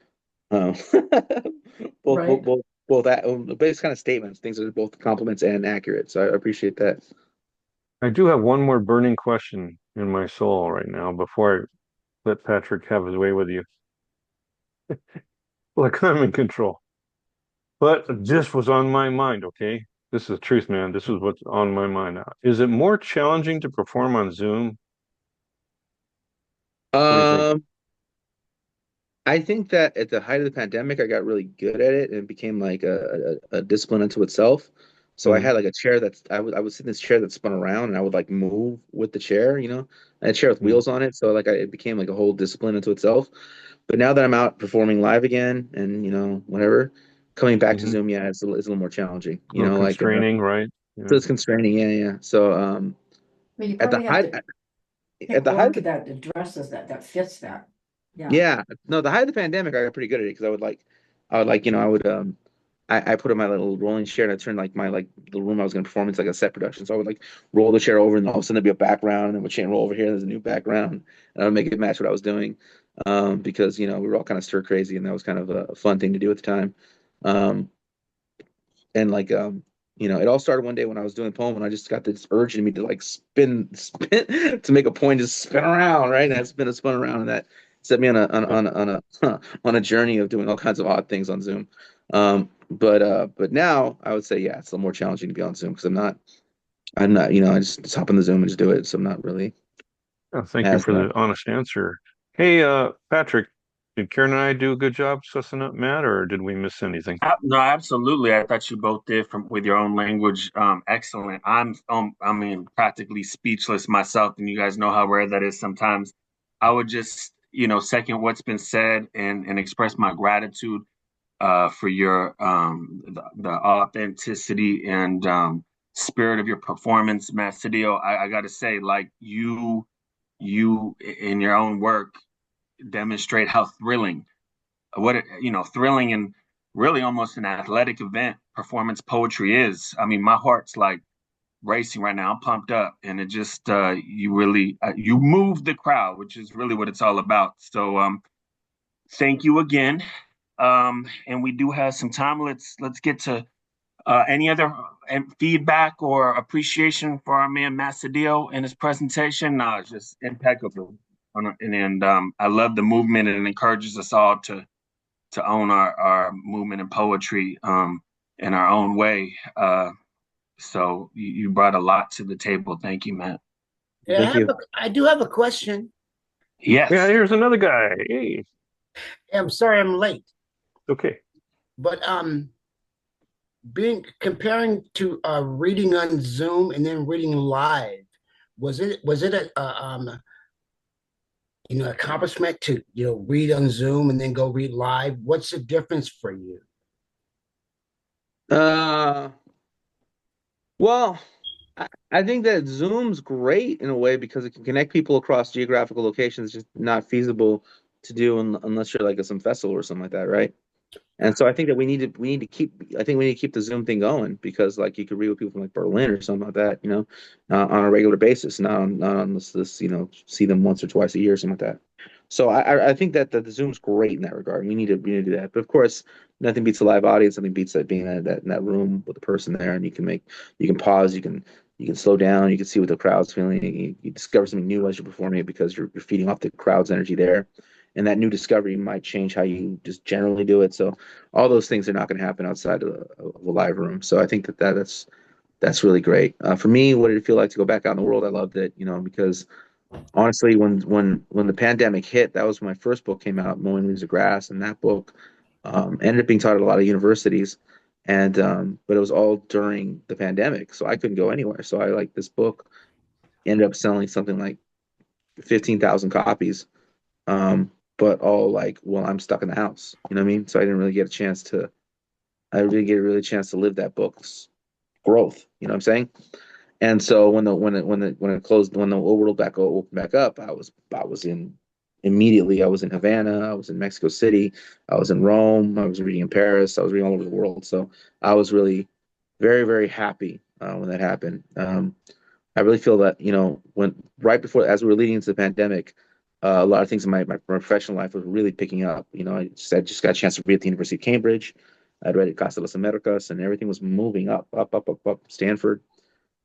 [SPEAKER 3] uh, both both
[SPEAKER 4] right.
[SPEAKER 3] both both that base kind of statements. Things that are both compliments and accurate. So I appreciate that.
[SPEAKER 2] I do have one more burning question in my soul right now before I let Patrick have his way with you. Like I'm in control. But this was on my mind, okay? This is the truth, man. This is what's on my mind now. Is it more challenging to perform on Zoom? What do you think?
[SPEAKER 3] Um, I think that at the height of the pandemic, I got really good at it and it became like a discipline unto itself. So I
[SPEAKER 2] Hmm.
[SPEAKER 3] had like a chair I would sit in this chair that spun around and I would like move with the chair, I had a chair with
[SPEAKER 2] Hmm.
[SPEAKER 3] wheels on it. So like it became like a whole discipline unto itself. But now that I'm out performing live again and whatever, coming back to
[SPEAKER 2] Hmm.
[SPEAKER 3] Zoom, yeah, it's a little more challenging,
[SPEAKER 2] A little
[SPEAKER 3] like
[SPEAKER 2] constraining, right?
[SPEAKER 3] so
[SPEAKER 2] Yeah.
[SPEAKER 3] it's constraining. Yeah, yeah. So
[SPEAKER 4] Well, you
[SPEAKER 3] at the
[SPEAKER 4] probably have
[SPEAKER 3] height
[SPEAKER 4] to
[SPEAKER 3] at
[SPEAKER 4] pick
[SPEAKER 3] the height
[SPEAKER 4] work that addresses that fits that. Yeah.
[SPEAKER 3] Yeah, no, the height of the pandemic, I got pretty good at it because I would like, I would, I put in my little rolling chair and I turned like my like the room I was going to perform into like a set production. So I would like roll the chair over and all of a sudden there'd be a background and then would chain roll over here. And there's a new background and I would make it match what I was doing. because we were all kind of stir crazy, and that was kind of a fun thing to do at the time. Um, and like it all started one day when I was doing a poem, and I just got this urge in me to like spin to make a point, just spin around, right? And I spun around, and that set me on a journey of doing all kinds of odd things on Zoom. But now I would say, yeah, it's a little more challenging to be on Zoom because I'm not, I just hop on the Zoom and just do it. So I'm not really
[SPEAKER 2] Thank you
[SPEAKER 3] as
[SPEAKER 2] for the honest answer. Hey, Patrick, did Karen and I do a good job sussing up Matt, or did we miss anything?
[SPEAKER 1] No, absolutely. I thought you both did from with your own language. Excellent. I mean, practically speechless myself, and you guys know how rare that is sometimes. I would just, second what's been said and express my gratitude for your the authenticity and spirit of your performance, Matt Sedillo. I got to say, like you in your own work demonstrate how thrilling thrilling and really almost an athletic event performance poetry is. I mean, my heart's like racing right now. I'm pumped up, and it just you really you move the crowd, which is really what it's all about. So thank you again. And we do have some time. Let's get to any other feedback or appreciation for our man Matt Sedillo and his presentation. No, it's just impeccable. And I love the movement, and it encourages us all to own our movement and poetry in our own way. So you brought a lot to the table. Thank you, Matt.
[SPEAKER 5] Yeah,
[SPEAKER 3] Thank you.
[SPEAKER 5] I do have a question.
[SPEAKER 1] Yes.
[SPEAKER 2] Yeah, here's another guy. Hey,
[SPEAKER 5] I'm sorry I'm late,
[SPEAKER 2] okay.
[SPEAKER 5] but being comparing to reading on Zoom and then reading live, was it a accomplishment to read on Zoom and then go read live? What's the difference for you?
[SPEAKER 3] Uh, well, I think that Zoom's great in a way because it can connect people across geographical locations, just not feasible to do unless you're like at some festival or something like that, right? And so I think that we need to keep I think we need to keep the Zoom thing going because like you could read with people from like Berlin or something like that, on a regular basis, not on this, see them once or twice a year or something like that. So I think that the Zoom's great in that regard. We need to do that. But of course, nothing beats a live audience. Nothing beats that being in that room with the person there, and you can pause, you can slow down, you can see what the crowd's feeling. You discover something new as you're performing it because you're feeding off the crowd's energy there, and that new discovery might change how you just generally do it. So all those things are not going to happen outside of a live room. So I think that's really great. For me, what did it feel like to go back out in the world? I loved it, because honestly, when the pandemic hit, that was when my first book came out, Mowing Leaves of Grass, and that book ended up being taught at a lot of universities, and but it was all during the pandemic, so I couldn't go anywhere. So I like this book ended up selling something like 15,000 copies, but all like, well, I'm stuck in the house. You know what I mean? So I didn't really get a chance to. I didn't get a really chance to live that book's growth. You know what I'm saying? And so when it closed, when the world opened back up, I was in immediately. I was in Havana. I was in Mexico City. I was in Rome. I was reading in Paris. I was reading all over the world. So I was really very, very happy when that happened. I really feel that when right before as we were leading into the pandemic, a lot of things in my professional life was really picking up. I just got a chance to read at the University of Cambridge. I'd read at Casa de las Americas, and everything was moving up, up, up, up, up. Stanford,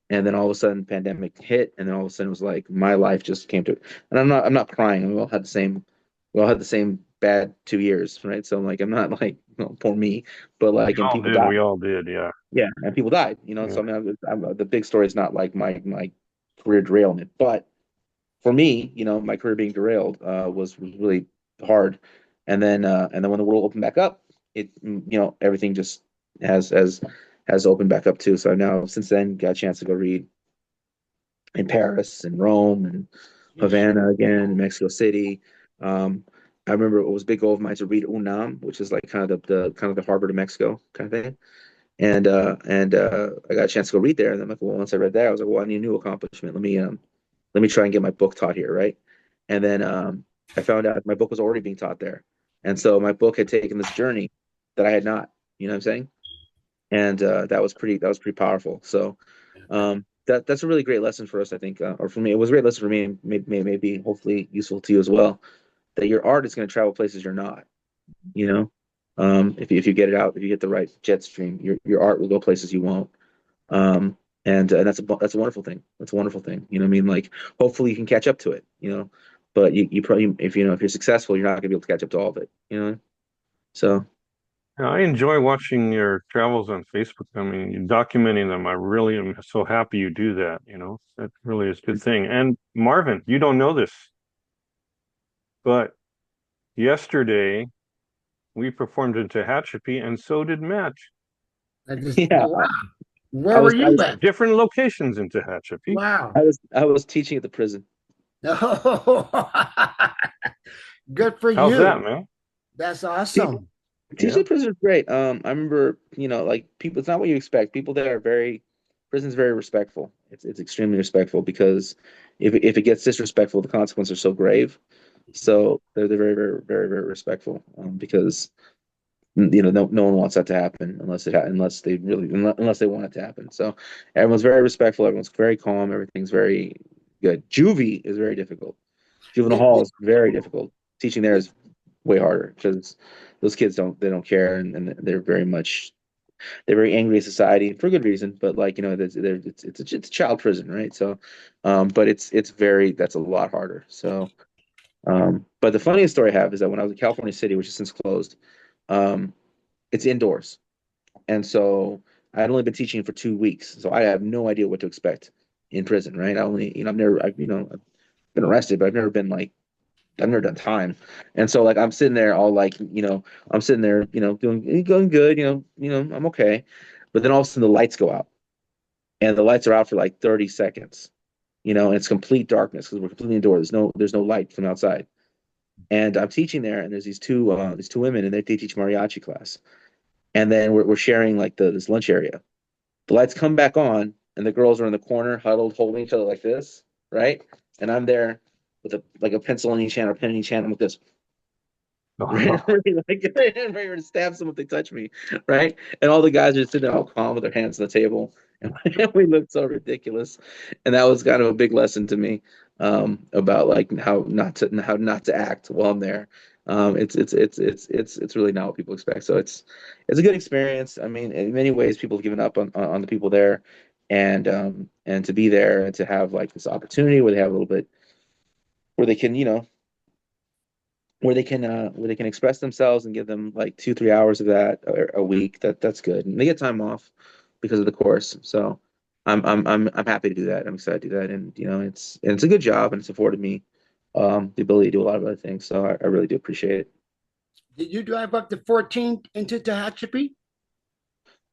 [SPEAKER 3] and then all of a sudden, pandemic hit, and then all of a sudden, it was like my life just came to. And I'm not crying. We all had the same bad 2 years, right? So I'm not like poor me, but like, and people died.
[SPEAKER 2] We all did, yeah.
[SPEAKER 3] Yeah, and people died.
[SPEAKER 2] Yeah.
[SPEAKER 3] So the big story is not like my career derailment, but for me, my career being derailed was really hard. And then when the world opened back up, everything just has opened back up too. So now since then, got a chance to go read in Paris and Rome and Havana again, and Mexico City. I remember it was a big goal of mine to read UNAM, which is like kind of the Harvard of Mexico kind of thing. And I got a chance to go read there, and then like, well, once I read that, I was like, well, I need a new accomplishment. Let me try and get my book taught here, right? And then I found out my book was already being taught there, and so my book had taken this journey that I had not. You know what I'm saying? And that was pretty powerful. So that's a really great lesson for us, I think, or for me, it was a great lesson for me, and maybe hopefully useful to you as well. that your art is going to travel places you're not. You know, if you get it out, if you get the right jet stream, your art will go places you won't. And that's a wonderful thing. That's a wonderful thing. You know what I mean? Like, hopefully you can catch up to it. But you probably, if you're successful, you're not gonna be able to catch up to all of it. So
[SPEAKER 2] Yeah, I enjoy watching your travels on Facebook. I mean, you documenting them. I really am so happy you do that. That really is a good thing. And Marvin, you don't know this, but yesterday we performed in Tehachapi, and so did Matt.
[SPEAKER 3] yeah,
[SPEAKER 5] Wow.
[SPEAKER 3] I
[SPEAKER 5] Where were
[SPEAKER 3] was I
[SPEAKER 5] you
[SPEAKER 3] was
[SPEAKER 5] at?
[SPEAKER 2] Different locations in Tehachapi.
[SPEAKER 5] Wow.
[SPEAKER 3] I was teaching at the prison.
[SPEAKER 5] Good for
[SPEAKER 2] How's that,
[SPEAKER 5] you.
[SPEAKER 2] man?
[SPEAKER 5] That's awesome.
[SPEAKER 3] Teaching at the prison is great. I remember, like, people. It's not what you expect. People there are prison's very respectful. It's extremely respectful, because if it gets disrespectful, the consequences are so grave. So they're very, very, very, very respectful, because no one wants that to happen, unless they really, unless they want it to happen. So everyone's very respectful. Everyone's very calm. Everything's very good. Juvie is very difficult. Juvenile
[SPEAKER 5] Did,
[SPEAKER 3] hall
[SPEAKER 5] did,
[SPEAKER 3] is very difficult. Teaching there is way harder, because those kids don't care, and they're very angry at society for good reason. But, like, it's a child prison, right? So, but that's a lot harder. So, but the funniest story I have is that when I was in California City, which is since closed, um, it's indoors, and so I had only been teaching for 2 weeks, so I have no idea what to expect in prison, right? I've been arrested, but I've never done time. And so, like, I'm sitting there all, like, I'm sitting there, going good, I'm okay. But then all of a sudden the lights go out, and the lights are out for like 30 seconds, and it's complete darkness, because we're completely indoors. There's no light from outside. And I'm teaching there, and there's these two women, and they teach mariachi class. And then we're sharing, like, this lunch area. The lights come back on, and the girls are in the corner, huddled, holding each other like this, right? And I'm there with a pencil in each hand, or pen in each hand. I'm with this, ready, like, ready to stab someone if they touch me, right? And all the guys are just sitting there all calm with their hands on the table, and we look so ridiculous. And that was kind of a big lesson to me, about, like, how not to act while I'm there. It's really not what people expect. So it's a good experience. I mean, in many ways, people have given up on the people there, and to be there and to have, like, this opportunity where they have a little bit, where they can, where they can express themselves, and give them like 2-3 hours of that a week. That's good, and they get time off because of the course. So I'm happy to do that. I'm excited to do that, and it's a good job, and it's afforded me, the ability to do a lot of other things. So I really do appreciate it.
[SPEAKER 5] did you drive up the 14 into Tehachapi?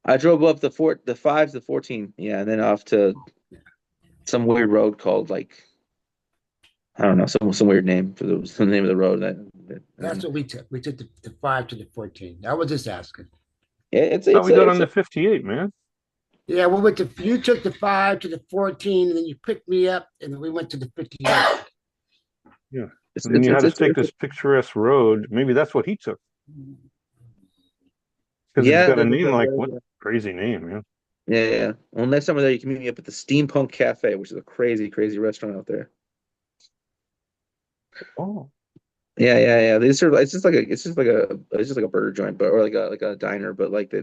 [SPEAKER 3] I drove up the 5 to the 14, yeah, and then off to some weird road called, like, I don't know, some weird name for the name of the road, that I don't
[SPEAKER 5] That's
[SPEAKER 3] know.
[SPEAKER 5] what we took. We took the 5 to the 14. I was just asking.
[SPEAKER 3] Yeah, it's
[SPEAKER 2] Thought
[SPEAKER 3] it's
[SPEAKER 2] we got
[SPEAKER 3] it's
[SPEAKER 2] on the 58, man.
[SPEAKER 5] Yeah, we went to, you took the 5 to the 14, and then you picked me up, and then we went to the 58.
[SPEAKER 2] Yeah.
[SPEAKER 3] it's
[SPEAKER 2] And then
[SPEAKER 3] it's
[SPEAKER 2] you
[SPEAKER 3] it's,
[SPEAKER 2] had us
[SPEAKER 3] it's,
[SPEAKER 2] take
[SPEAKER 3] it's
[SPEAKER 2] this picturesque road. Maybe that's what he took, because it's
[SPEAKER 3] yeah,
[SPEAKER 2] got a name like, what crazy name, man.
[SPEAKER 3] yeah, yeah. Well, next time we're there, you can meet me up at the Steampunk Cafe, which is a crazy, crazy restaurant out there.
[SPEAKER 2] Oh,
[SPEAKER 3] Yeah, yeah, yeah. They serve. It's just like a burger joint, but, or like a diner, but, like,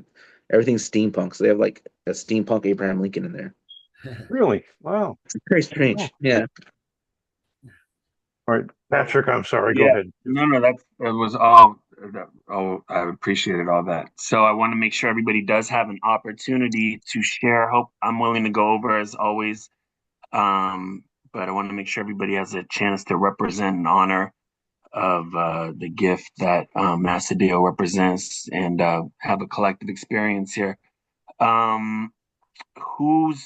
[SPEAKER 3] everything's steampunk. So they have, like, a steampunk Abraham Lincoln in there.
[SPEAKER 2] really? Wow.
[SPEAKER 3] It's very
[SPEAKER 2] Oh.
[SPEAKER 3] strange. Yeah.
[SPEAKER 2] All right, Patrick, I'm sorry. Go
[SPEAKER 1] Yeah,
[SPEAKER 2] ahead.
[SPEAKER 1] no, that was all. Oh, I appreciated all that. So I want to make sure everybody does have an opportunity to share. Hope I'm willing to go over as always, but I want to make sure everybody has a chance to represent and honor of the gift that Matt Sedillo represents, and have a collective experience here. Um, who's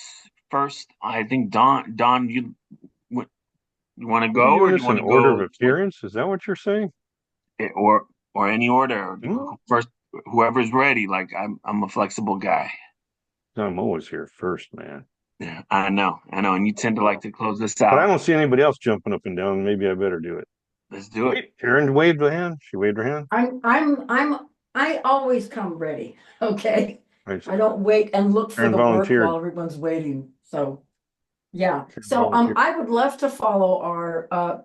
[SPEAKER 1] first? I think Don. Don, you want to
[SPEAKER 2] Are you
[SPEAKER 1] go, or
[SPEAKER 2] doing
[SPEAKER 1] do you
[SPEAKER 2] this in
[SPEAKER 1] want to
[SPEAKER 2] order of
[SPEAKER 1] go,
[SPEAKER 2] appearance? Is that what you're saying?
[SPEAKER 1] or any order?
[SPEAKER 2] Hmm?
[SPEAKER 1] First, whoever's ready. Like, I'm a flexible guy.
[SPEAKER 2] I'm always here first, man.
[SPEAKER 1] Yeah, I know, and you tend to like to close this
[SPEAKER 2] But I
[SPEAKER 1] out.
[SPEAKER 2] don't see anybody else jumping up and down. Maybe I better do it.
[SPEAKER 1] Let's do it.
[SPEAKER 2] Wait, Karen waved a hand. She waved her hand.
[SPEAKER 4] I always come ready, okay?
[SPEAKER 2] All right,
[SPEAKER 4] I don't wait and look for
[SPEAKER 2] Karen
[SPEAKER 4] the work
[SPEAKER 2] volunteered.
[SPEAKER 4] while everyone's waiting, so, yeah.
[SPEAKER 2] Karen
[SPEAKER 4] So,
[SPEAKER 2] volunteered.
[SPEAKER 4] I would love to follow our,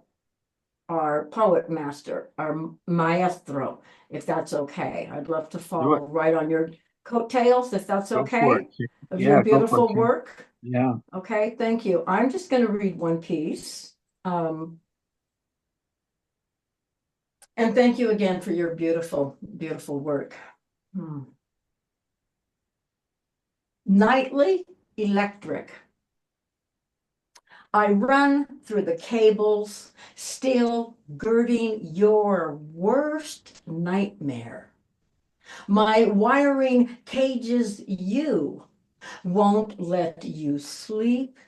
[SPEAKER 4] our poet master, our maestro, if that's okay. I'd love to follow right on your coattails, if that's
[SPEAKER 1] Go for
[SPEAKER 4] okay,
[SPEAKER 1] it.
[SPEAKER 4] of
[SPEAKER 1] Yeah,
[SPEAKER 4] your
[SPEAKER 1] go for it,
[SPEAKER 4] beautiful
[SPEAKER 1] Kim.
[SPEAKER 4] work.
[SPEAKER 1] Yeah.
[SPEAKER 4] Okay, thank you. I'm just going to read one piece. And thank you again for your beautiful, beautiful work. Nightly electric. I run through the cables, still girding your worst nightmare. My wiring cages you, won't let you sleep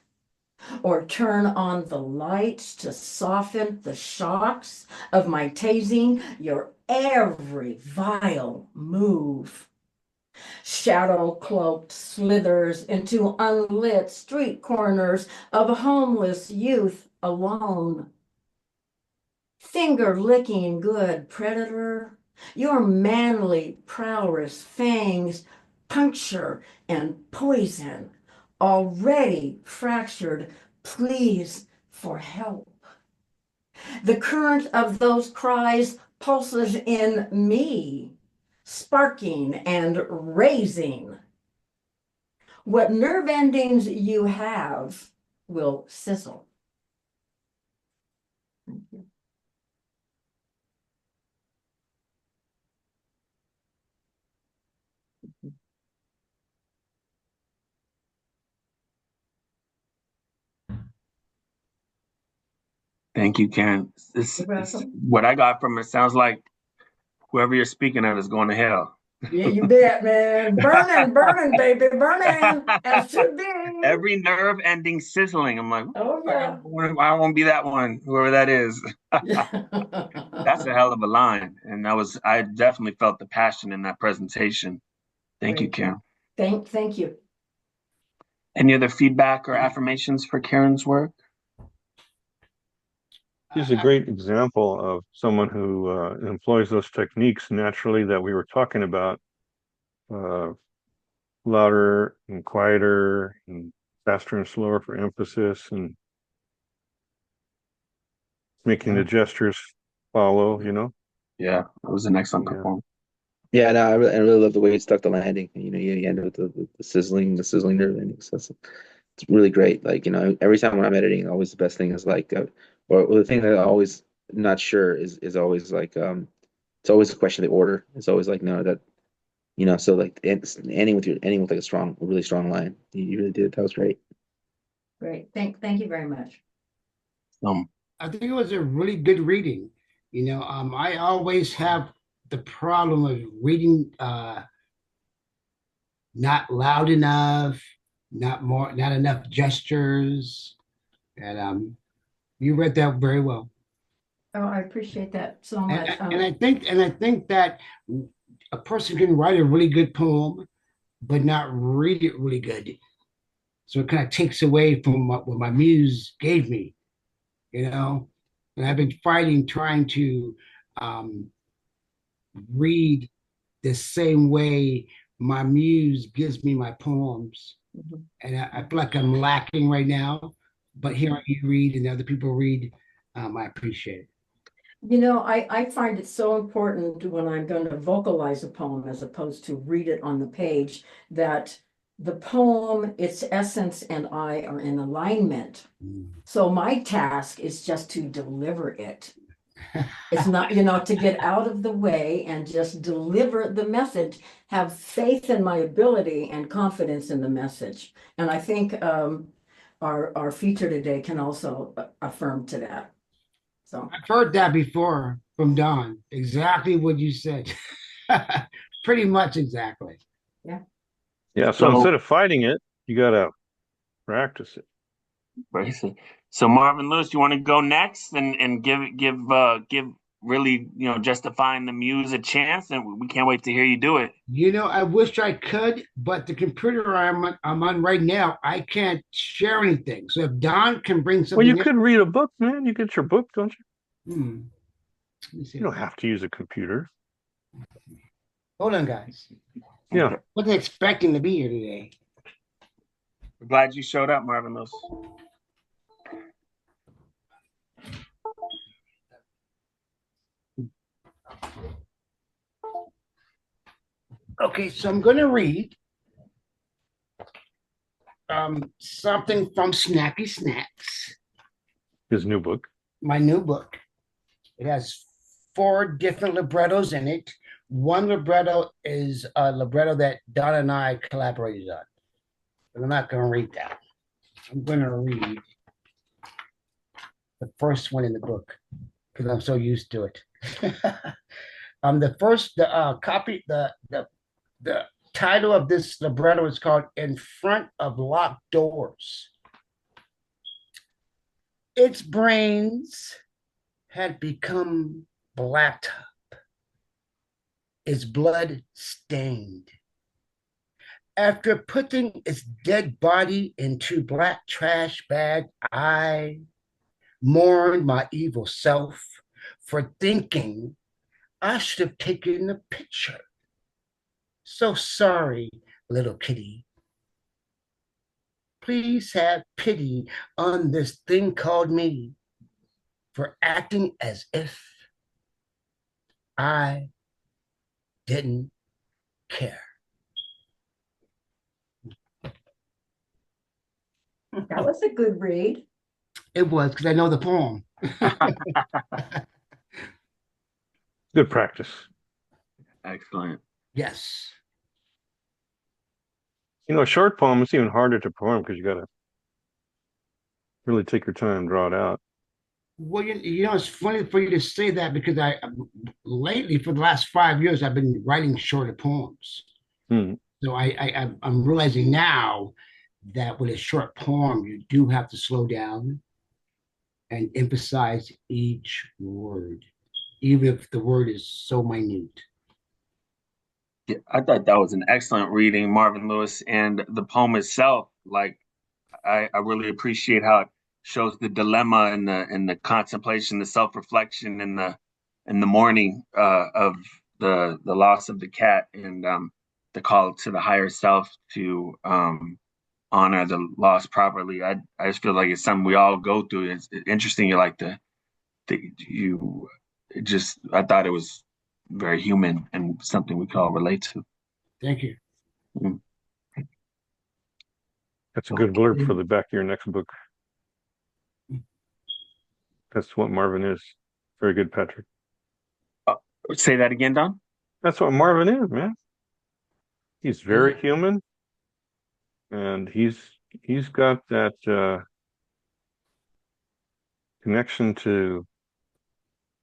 [SPEAKER 4] or turn on the lights to soften the shocks of my tasing your every vile move. Shadow-cloaked slithers into unlit street corners of homeless youth alone. Finger-licking good predator, your manly prowess fangs puncture and poison, already fractured pleas for help. The current of those cries pulses in me, sparking and raising. What nerve endings you have will sizzle. Thank you.
[SPEAKER 1] Thank you, Karen. What I got from it sounds like whoever you're speaking of is going to hell.
[SPEAKER 4] Yeah, you bet, man. Burning, burning, baby, burning, as should be.
[SPEAKER 1] Every nerve ending sizzling. I'm like,
[SPEAKER 4] oh yeah.
[SPEAKER 1] I won't be that one, whoever that is. That's a hell of a line. And I definitely felt the passion in that presentation. Thank you, Karen.
[SPEAKER 4] Thank you.
[SPEAKER 1] Any other feedback or affirmations for Karen's work?
[SPEAKER 2] He's a great example of someone who employs those techniques naturally that we were talking about, louder and quieter and faster and slower for emphasis and making the gestures follow,
[SPEAKER 1] Yeah, it was an excellent performance.
[SPEAKER 3] Yeah, no, I really love the way he stuck the landing. You end with the sizzling nerve endings. It's really great. Like, every time when I'm editing, always the best thing is like, or the thing that I always not sure is always like, it's always a question of the order. It's always like, no, that, so like ending with like a really strong line. You really did. That was great.
[SPEAKER 4] Great. Thank you very much.
[SPEAKER 5] I think it was a really good reading. I always have the problem of reading not loud enough, not enough gestures, and you read that very well.
[SPEAKER 4] Oh, I appreciate that so much.
[SPEAKER 5] And I think that a person can write a really good poem, but not read it really good. So it kind of takes away from what my muse gave me, And I've been trying to read the same way my muse gives me my poems.
[SPEAKER 4] Mhm.
[SPEAKER 5] And I feel like I'm lacking right now. But hearing you read and other people read, I appreciate it.
[SPEAKER 4] I find it so important when I'm going to vocalize a poem as opposed to read it on the page, that the poem, its essence, and I are in alignment. So my task is just to deliver it. It's not, to get out of the way and just deliver the message, have faith in my ability and confidence in the message. And I think our feature today can also affirm to that. So
[SPEAKER 5] I've heard that before from Don. Exactly what you said. Pretty much exactly.
[SPEAKER 4] Yeah.
[SPEAKER 2] Yeah. So instead of fighting it, you got to practice it.
[SPEAKER 1] So Marvinlouis, you want to go next and give really, justifying the muse a chance, and we can't wait to hear you do it.
[SPEAKER 5] I wish I could, but the computer I'm on right now, I can't share anything. So if Don can bring something,
[SPEAKER 2] well, you could read a book, man. You get your book, don't
[SPEAKER 5] you?
[SPEAKER 2] You don't have to use a computer.
[SPEAKER 5] Hold on, guys.
[SPEAKER 2] Yeah.
[SPEAKER 5] Wasn't expecting to be here today.
[SPEAKER 1] We're glad you showed up, Marvinlouis.
[SPEAKER 5] Okay, so I'm going to read something from Snacky Snacks,
[SPEAKER 2] His new book.
[SPEAKER 5] my new book. It has 4 different librettos in it. One libretto is a libretto that Don and I collaborated on. But I'm not going to read that. I'm going to read the first one in the book because I'm so used to it. The title of this libretto is called "In Front of Locked Doors." Its brains had become blacktop, its blood stained. After putting its dead body into black trash bag, I mourned my evil self for thinking I should have taken a picture. So sorry, little kitty. Please have pity on this thing called me for acting as if I didn't care.
[SPEAKER 4] That was a good read.
[SPEAKER 5] It was because I know the poem.
[SPEAKER 2] Good practice.
[SPEAKER 1] Excellent.
[SPEAKER 5] Yes.
[SPEAKER 2] You know, a short poem is even harder to perform because you got to really take your time, draw it out.
[SPEAKER 5] Well, it's funny for you to say that because I lately, for the last 5 years, I've been writing shorter poems.
[SPEAKER 2] Hmm.
[SPEAKER 5] So I'm realizing now that with a short poem, you do have to slow down and emphasize each word, even if the word is so minute.
[SPEAKER 1] Yeah, I thought that was an excellent reading, Marvinlouis, and the poem itself. Like, I really appreciate how it shows the dilemma and the contemplation, the self reflection, in the mourning of the loss of the cat, and the call to the higher self to honor the loss properly. I just feel like it's something we all go through. It's interesting. You like you it just I thought it was very human and something we can all relate to.
[SPEAKER 5] Thank you.
[SPEAKER 1] Mm.
[SPEAKER 2] That's a good blurb for the back of your next book. That's what Marvin is. Very good, Patrick.
[SPEAKER 1] Say that again, Don.
[SPEAKER 2] That's what Marvin is, man. He's very human, and he's got that connection to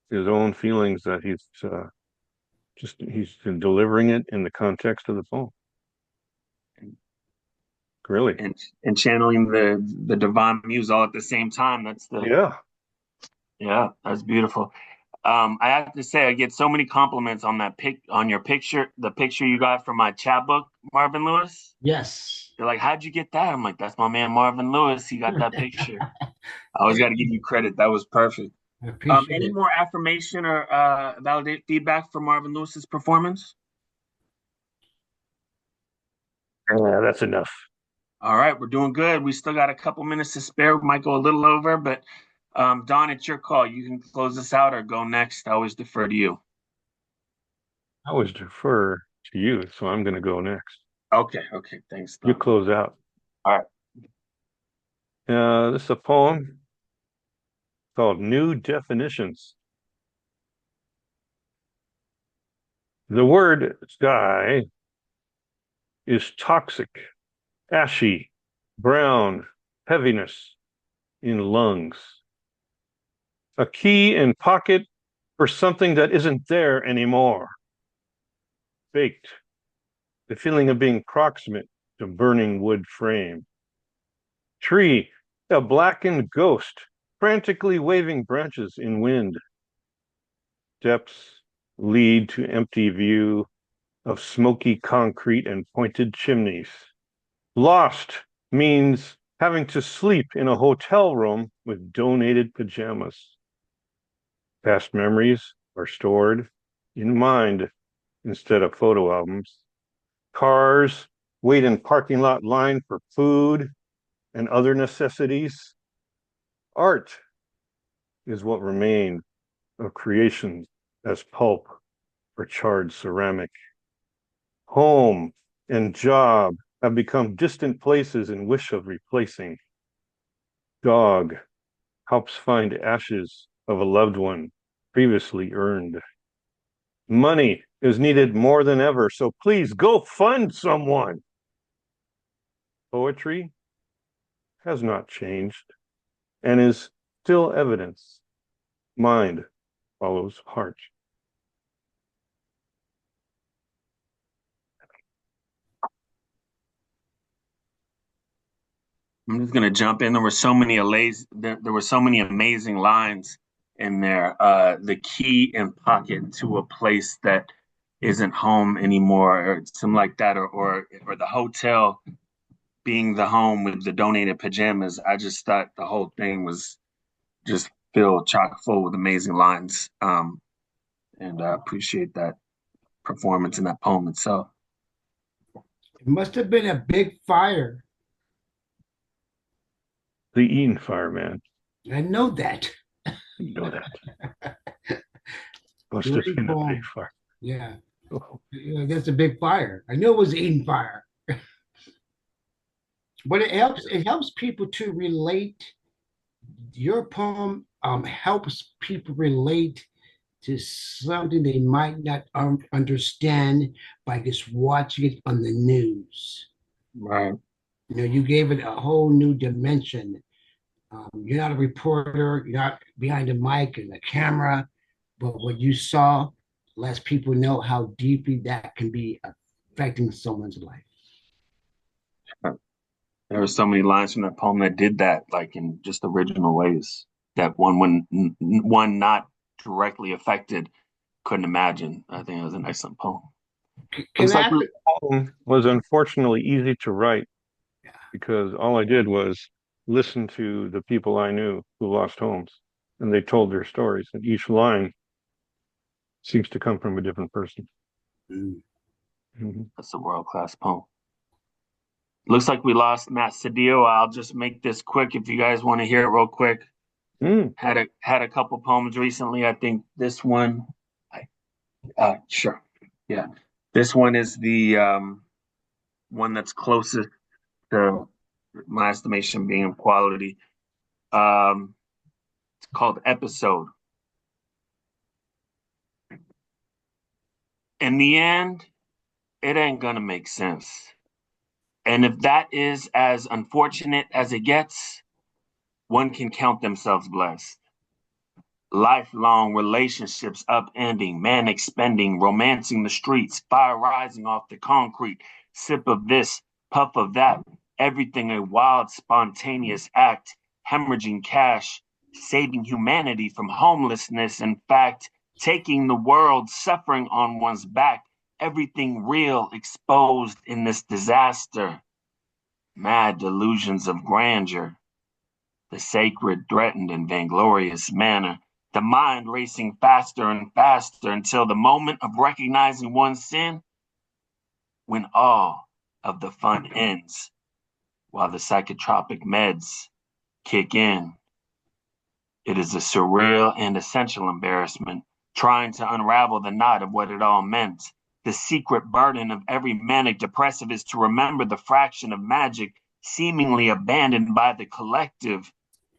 [SPEAKER 2] his own feelings that he's delivering it in the context of the poem. Really.
[SPEAKER 1] And channeling the divine muse all at the same time. Yeah, that's beautiful. I have to say, I get so many compliments on on your picture, the picture you got from my chapbook, Marvinlouis.
[SPEAKER 5] Yes.
[SPEAKER 1] They're like, "How'd you get that?" I'm like, "That's my man Marvinlouis. He got that picture." I always got to give you credit. That was perfect.
[SPEAKER 5] I appreciate
[SPEAKER 1] Any
[SPEAKER 5] it.
[SPEAKER 1] more affirmation or validate feedback for Marvinlouis's performance?
[SPEAKER 2] Yeah, that's enough.
[SPEAKER 1] All right, we're doing good. We still got a couple minutes to spare. We might go a little over, but Don, it's your call. You can close us out or go next. I always defer to you.
[SPEAKER 2] I always defer to you, so I'm going to go next.
[SPEAKER 1] Okay, thanks, Don.
[SPEAKER 2] You close out.
[SPEAKER 1] All right.
[SPEAKER 2] This is a poem called New Definitions. The word sky is toxic, ashy, brown, heaviness in lungs. A key in pocket for something that isn't there anymore. Baked, the feeling of being proximate to burning wood frame. Tree, a blackened ghost, frantically waving branches in wind. Depths lead to empty view of smoky concrete and pointed chimneys. Lost means having to sleep in a hotel room with donated pajamas. Past memories are stored in mind instead of photo albums. Cars wait in parking lot line for food and other necessities. Art is what remained of creations as pulp or charred ceramic. Home and job have become distant places in wish of replacing. Dog helps find ashes of a loved one previously earned. Money is needed more than ever, so please go fund someone. Poetry has not changed and is still evidence. Mind follows heart.
[SPEAKER 1] I'm just gonna jump in. There were so many there were so many amazing lines in there. The key and pocket to a place that isn't home anymore, or something like that, or the hotel being the home with the donated pajamas. I just thought the whole thing was just filled chock full with amazing lines. And I appreciate that performance in that poem itself.
[SPEAKER 5] It must have been a big fire.
[SPEAKER 2] The Eaton Fire, man.
[SPEAKER 5] I know that.
[SPEAKER 2] You know that. Must have
[SPEAKER 5] Great
[SPEAKER 2] been a
[SPEAKER 5] poem.
[SPEAKER 2] big fire.
[SPEAKER 5] Yeah.
[SPEAKER 2] Oh.
[SPEAKER 5] Yeah, that's a big fire. I knew it was Eden fire. But it helps people to relate. Your poem helps people relate to something they might not understand by just watching it on the news.
[SPEAKER 1] Right.
[SPEAKER 5] You gave it a whole new dimension. You're not a reporter, you're not behind a mic and a camera, but what you saw lets people know how deeply that can be affecting someone's life.
[SPEAKER 1] There were so many lines from that poem that did that, like in just original ways that one not directly affected couldn't imagine. I think it was an excellent poem.
[SPEAKER 5] Can
[SPEAKER 1] Looks
[SPEAKER 5] I
[SPEAKER 1] like
[SPEAKER 5] ask,
[SPEAKER 1] we,
[SPEAKER 2] Poem was unfortunately easy to write
[SPEAKER 5] yeah.
[SPEAKER 2] because all I did was listen to the people I knew who lost homes, and they told their stories, and each line seems to come from a different person.
[SPEAKER 5] Mm.
[SPEAKER 2] Mhm.
[SPEAKER 1] that's a world class poem. Looks like we lost Matt Sedillo. I'll just make this quick if you guys want to hear it real quick.
[SPEAKER 2] Mm.
[SPEAKER 1] Had a couple poems recently. I think this one, sure, yeah, this one is the one that's closest to my estimation being quality. It's called Episode. In the end, it ain't gonna make sense. And if that is as unfortunate as it gets, one can count themselves blessed. Lifelong relationships upending, man expending, romancing the streets, fire rising off the concrete, sip of this, puff of that, everything a wild, spontaneous act, hemorrhaging cash, saving humanity from homelessness, in fact, taking the world, suffering on one's back, everything real exposed in this disaster, mad delusions of grandeur, the sacred threatened in vainglorious manner, the mind racing faster and faster until the moment of recognizing one's sin, when all of the fun ends, while the psychotropic meds kick in. It is a surreal and essential embarrassment, trying to unravel the knot of what it all meant. The secret burden of every manic depressive is to remember the fraction of magic seemingly abandoned by the collective.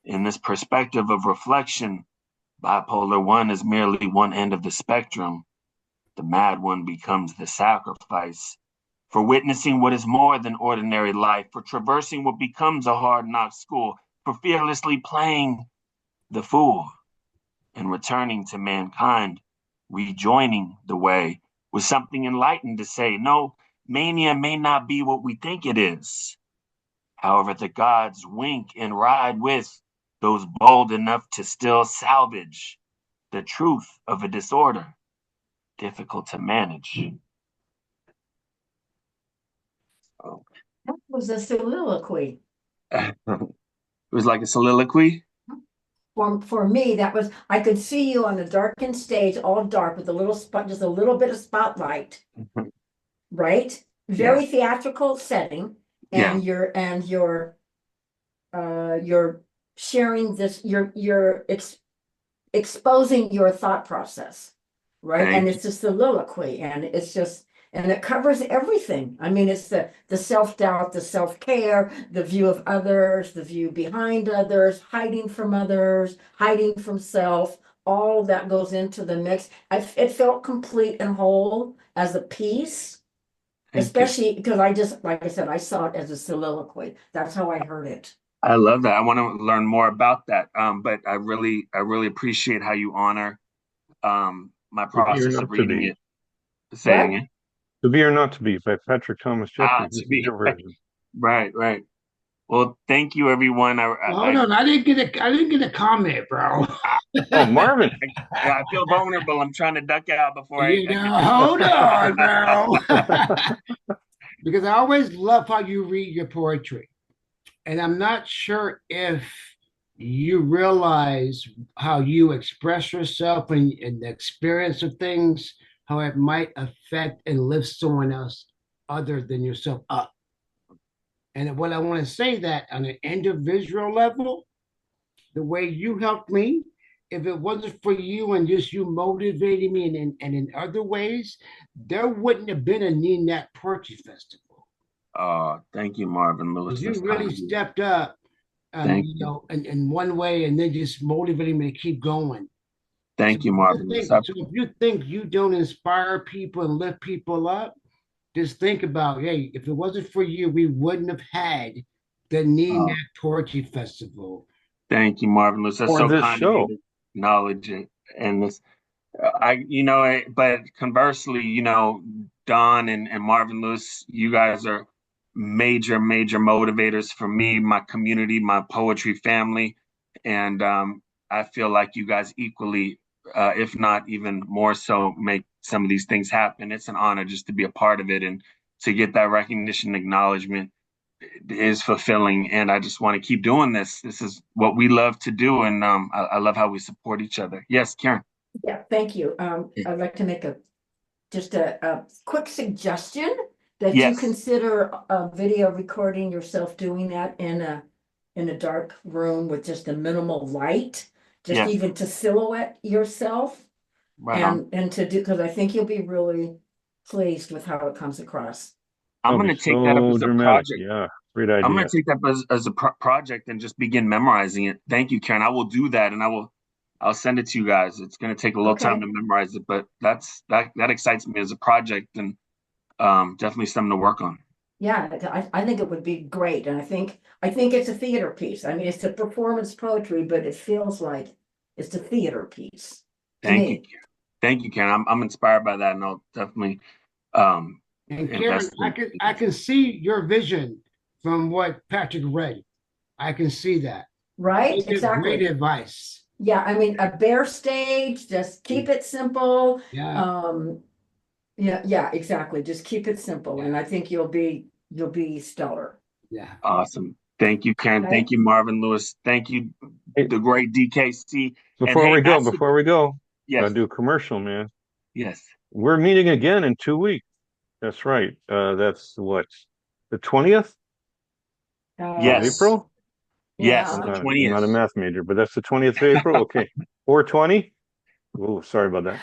[SPEAKER 1] In this perspective of reflection, bipolar 1 is merely one end of the spectrum. The mad one becomes the sacrifice for witnessing what is more than ordinary life, for traversing what becomes a hard knock school, for fearlessly playing the fool and returning to mankind, rejoining the way with something enlightened to say, no, mania may not be what we think it is. However, the gods wink and ride with those bold enough to still salvage the truth of a disorder difficult to manage. Oh.
[SPEAKER 4] That was a soliloquy.
[SPEAKER 1] It was like a soliloquy.
[SPEAKER 4] For me, that was, I could see you on a darkened stage, all dark with a little spot, just a little bit of spotlight, right? Very theatrical setting, and you're sharing this, you're exposing your thought process, right? And it's a soliloquy, and it's just And it covers everything. I mean, it's the self-doubt, the self-care, the view of others, the view behind others, hiding from others, hiding from self. All that goes into the mix. It felt complete and whole as a piece,
[SPEAKER 1] Thank you.
[SPEAKER 4] especially because I just, like I said, I saw it as a soliloquy. That's how I heard it.
[SPEAKER 1] I love that. I want to learn more about that. But I really appreciate how you honor my
[SPEAKER 2] To be or
[SPEAKER 1] process
[SPEAKER 2] not
[SPEAKER 1] of
[SPEAKER 2] to
[SPEAKER 1] reading
[SPEAKER 2] be.
[SPEAKER 1] it. Say it
[SPEAKER 4] What?
[SPEAKER 1] again.
[SPEAKER 2] To Be or Not to Be by Patrick Thomas Jeffries. This
[SPEAKER 1] To
[SPEAKER 2] is
[SPEAKER 1] be
[SPEAKER 2] your version.
[SPEAKER 1] right. Well, thank you, everyone.
[SPEAKER 5] Hold on, I didn't get a comment, bro.
[SPEAKER 2] Oh, Marvin.
[SPEAKER 1] I feel vulnerable. I'm trying to duck out before I.
[SPEAKER 5] You know, hold on, bro. Because I always love how you read your poetry. And I'm not sure if you realize how you express yourself and the experience of things, how it might affect and lift someone else other than yourself up. And what I want to say that on an individual level, the way you helped me, if it wasn't for you and just you motivating me and in other ways, there wouldn't have been a Need Nat Poetry Festival.
[SPEAKER 1] Thank you, Marvinlouis.
[SPEAKER 5] You really stepped up,
[SPEAKER 1] Thank
[SPEAKER 5] you know, in one way, and then just motivating me to keep going.
[SPEAKER 1] Thank you, Marvinlouis.
[SPEAKER 5] So if you think you don't inspire people and lift people up, just think about, hey, if it wasn't for you, we wouldn't have had the Need Nat Poetry Festival.
[SPEAKER 1] Thank you, Marvinlouis. That's
[SPEAKER 2] Or
[SPEAKER 1] so
[SPEAKER 2] this
[SPEAKER 1] kind
[SPEAKER 2] show.
[SPEAKER 1] of you to acknowledge it. And this, but conversely, Don and Marvinlouis, you guys are major motivators for me, my community, my poetry family. And I feel like you guys equally, if not even more so, make some of these things happen. It's an honor just to be a part of it and to get that recognition and acknowledgement is fulfilling. And I just want to keep doing this. This is what we love to do. And I love how we support each other. Yes, Karen.
[SPEAKER 4] Yeah, thank you. I'd like to make just a quick suggestion that you
[SPEAKER 1] Yes.
[SPEAKER 4] consider a video recording yourself doing that in a dark room with just a minimal light, just
[SPEAKER 1] Yes.
[SPEAKER 4] even to silhouette yourself
[SPEAKER 1] Right on.
[SPEAKER 4] and to do, because I think you'll be really pleased with how it comes across.
[SPEAKER 1] I'm
[SPEAKER 2] That'll
[SPEAKER 1] going to
[SPEAKER 2] be
[SPEAKER 1] take that up
[SPEAKER 2] so
[SPEAKER 1] as a
[SPEAKER 2] dramatic.
[SPEAKER 1] project.
[SPEAKER 2] Yeah, great idea.
[SPEAKER 1] I'm going to take that up as a project and just begin memorizing it. Thank you, Karen. I will do that, and I'll send it to you guys. It's going to take a little time to memorize it, but that excites me as a project, and definitely something to work on.
[SPEAKER 4] Yeah, I think it would be great, and I think it's a theater piece. I mean, it's a performance poetry, but it feels like it's a theater piece.
[SPEAKER 1] Thank you, Karen. Thank you, Karen. I'm inspired by that, and I'll definitely
[SPEAKER 5] and Karen, I can see your vision from what Patrick read. I can see that.
[SPEAKER 4] Right? Exactly.
[SPEAKER 5] Great advice.
[SPEAKER 4] Yeah, I mean, a bare stage, just keep it simple.
[SPEAKER 5] Yeah.
[SPEAKER 4] Yeah, exactly. Just keep it simple, and I think you'll be stellar.
[SPEAKER 5] Yeah.
[SPEAKER 1] Awesome. Thank you, Karen.
[SPEAKER 4] Okay.
[SPEAKER 1] Thank you, Marvinlouis. Thank you, the great DKC.
[SPEAKER 2] Before we go,
[SPEAKER 1] yes.
[SPEAKER 2] gotta do a commercial, man.
[SPEAKER 1] Yes.
[SPEAKER 2] We're meeting again in 2 weeks. That's right. That's what, the 20th
[SPEAKER 1] Yes.
[SPEAKER 2] of April?
[SPEAKER 1] Yes,
[SPEAKER 4] Yeah.
[SPEAKER 1] the
[SPEAKER 2] I'm
[SPEAKER 1] 20th.
[SPEAKER 2] not a math major, but that's the 20th of April. Okay. 420. Oh, sorry about that.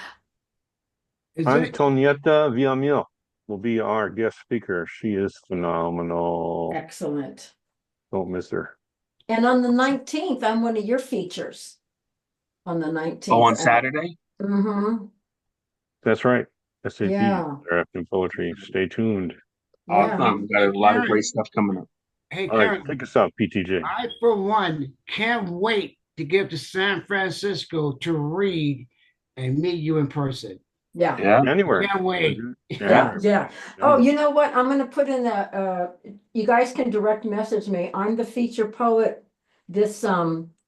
[SPEAKER 2] Antonietta Villamil will be our guest speaker. She is phenomenal.
[SPEAKER 4] Excellent.
[SPEAKER 2] Don't miss her.
[SPEAKER 4] And on the 19th, I'm one of your features. On the 19th.
[SPEAKER 1] Oh, on Saturday?
[SPEAKER 4] Mm-hmm.
[SPEAKER 2] That's right. SAP,
[SPEAKER 4] Yeah.
[SPEAKER 2] Interactive Poetry. Stay tuned.
[SPEAKER 1] Awesome. Got a lot of great stuff coming up.
[SPEAKER 5] Hey,
[SPEAKER 2] all right, take us out, PTJ.
[SPEAKER 5] I, for one, can't wait to get to San Francisco to read and meet you in person.
[SPEAKER 4] Yeah.
[SPEAKER 2] Anywhere.
[SPEAKER 5] Can't wait.
[SPEAKER 4] Yeah. Oh, you know what? I'm gonna put in you guys can direct message me. I'm the feature poet this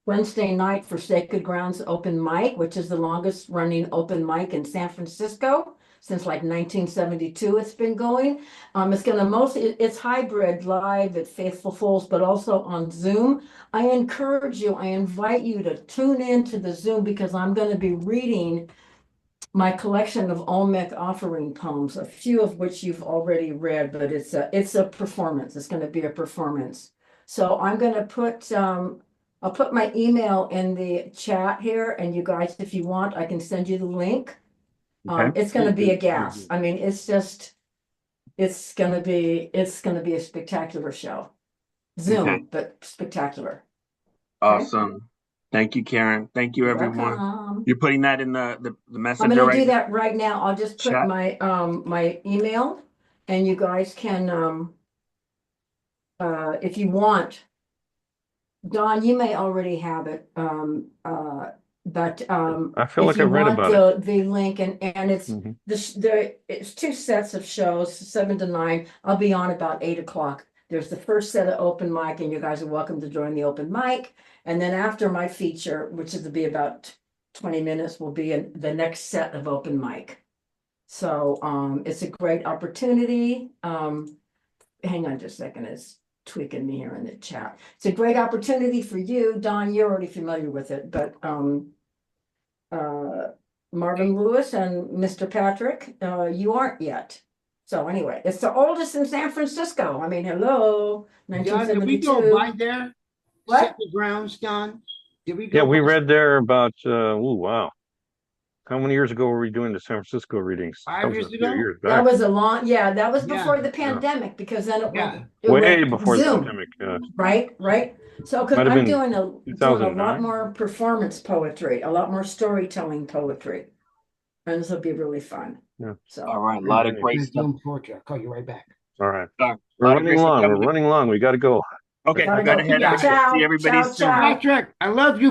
[SPEAKER 4] Wednesday night for Sacred Grounds open mic, which is the longest running open mic in San Francisco since like 1972. It's been going. It's gonna it's hybrid live at Faithful Fools, but also on Zoom. I invite you to tune in to the Zoom because I'm gonna be reading my collection of Olmec offering poems, a few of which you've already read, but it's a performance. It's going to be a performance. So I'm going to put I'll put my email in the chat here, and you guys, if you want, I can send you the link. It's going to be a gas. I mean, it's just it's gonna be a spectacular show. Zoom,
[SPEAKER 1] Okay.
[SPEAKER 4] but spectacular.
[SPEAKER 1] Awesome. Thank you, Karen. Thank you, everyone.
[SPEAKER 4] Welcome.
[SPEAKER 1] You're putting that in the
[SPEAKER 4] I'm
[SPEAKER 1] messenger
[SPEAKER 4] gonna
[SPEAKER 1] right
[SPEAKER 4] do
[SPEAKER 1] now?
[SPEAKER 4] that right now. I'll just put
[SPEAKER 1] Chat?
[SPEAKER 4] my my email, and you guys can if you want. Don, you may already have it, but
[SPEAKER 2] I feel
[SPEAKER 4] if
[SPEAKER 2] like
[SPEAKER 4] you
[SPEAKER 2] I've read
[SPEAKER 4] want
[SPEAKER 2] about it.
[SPEAKER 4] the link, and it's
[SPEAKER 2] Mhm.
[SPEAKER 4] it's 2 sets of shows, 7 to 9. I'll be on about 8 o'clock. There's the first set of open mic, and you guys are welcome to join the open mic. And then after my feature, which is to be about 20 minutes, will be in the next set of open mic. So it's a great opportunity. Hang on just a second, it's tweaking me here in the chat. It's a great opportunity for you, Don. You're already familiar with it, but Marvinlouis and Mr. Patrick, you aren't yet. So anyway, it's the oldest in San Francisco. I mean, hello,
[SPEAKER 5] Don, did we go
[SPEAKER 4] 1972.
[SPEAKER 5] by there?
[SPEAKER 4] What?
[SPEAKER 5] Set the grounds, Don? Did we go?
[SPEAKER 2] Yeah, we
[SPEAKER 5] by-
[SPEAKER 2] read there about, oh, wow. How many years ago were we doing the San Francisco readings?
[SPEAKER 5] 5
[SPEAKER 2] That was
[SPEAKER 5] years
[SPEAKER 2] a few
[SPEAKER 5] ago?
[SPEAKER 2] years
[SPEAKER 4] That
[SPEAKER 2] back.
[SPEAKER 4] was a long, yeah, that was
[SPEAKER 5] Yeah.
[SPEAKER 4] before the pandemic, because then it
[SPEAKER 5] Yeah.
[SPEAKER 4] went, it
[SPEAKER 2] Way
[SPEAKER 4] went
[SPEAKER 2] before the
[SPEAKER 4] Zoom.
[SPEAKER 2] pandemic.
[SPEAKER 4] Right. So, because
[SPEAKER 2] Might have
[SPEAKER 4] I'm
[SPEAKER 2] been
[SPEAKER 4] doing a lot
[SPEAKER 2] 2009.
[SPEAKER 4] more performance poetry, a lot more storytelling poetry, and this will be really fun.
[SPEAKER 2] Yeah.
[SPEAKER 4] So,
[SPEAKER 1] All right. A lot of
[SPEAKER 2] Great.
[SPEAKER 1] great
[SPEAKER 5] Let's
[SPEAKER 1] stuff.
[SPEAKER 5] do them portrait. I'll call you right back.
[SPEAKER 2] All right.
[SPEAKER 1] A
[SPEAKER 2] We're
[SPEAKER 1] lot of great
[SPEAKER 2] running
[SPEAKER 1] stuff
[SPEAKER 2] long. We're
[SPEAKER 1] coming up.
[SPEAKER 2] running long. We got to go.
[SPEAKER 1] Okay.
[SPEAKER 4] gotta
[SPEAKER 1] Go
[SPEAKER 4] go.
[SPEAKER 1] ahead.
[SPEAKER 5] Yeah.
[SPEAKER 1] See everybody
[SPEAKER 4] Ciao,
[SPEAKER 1] soon.
[SPEAKER 4] ciao.
[SPEAKER 5] Patrick, I love you.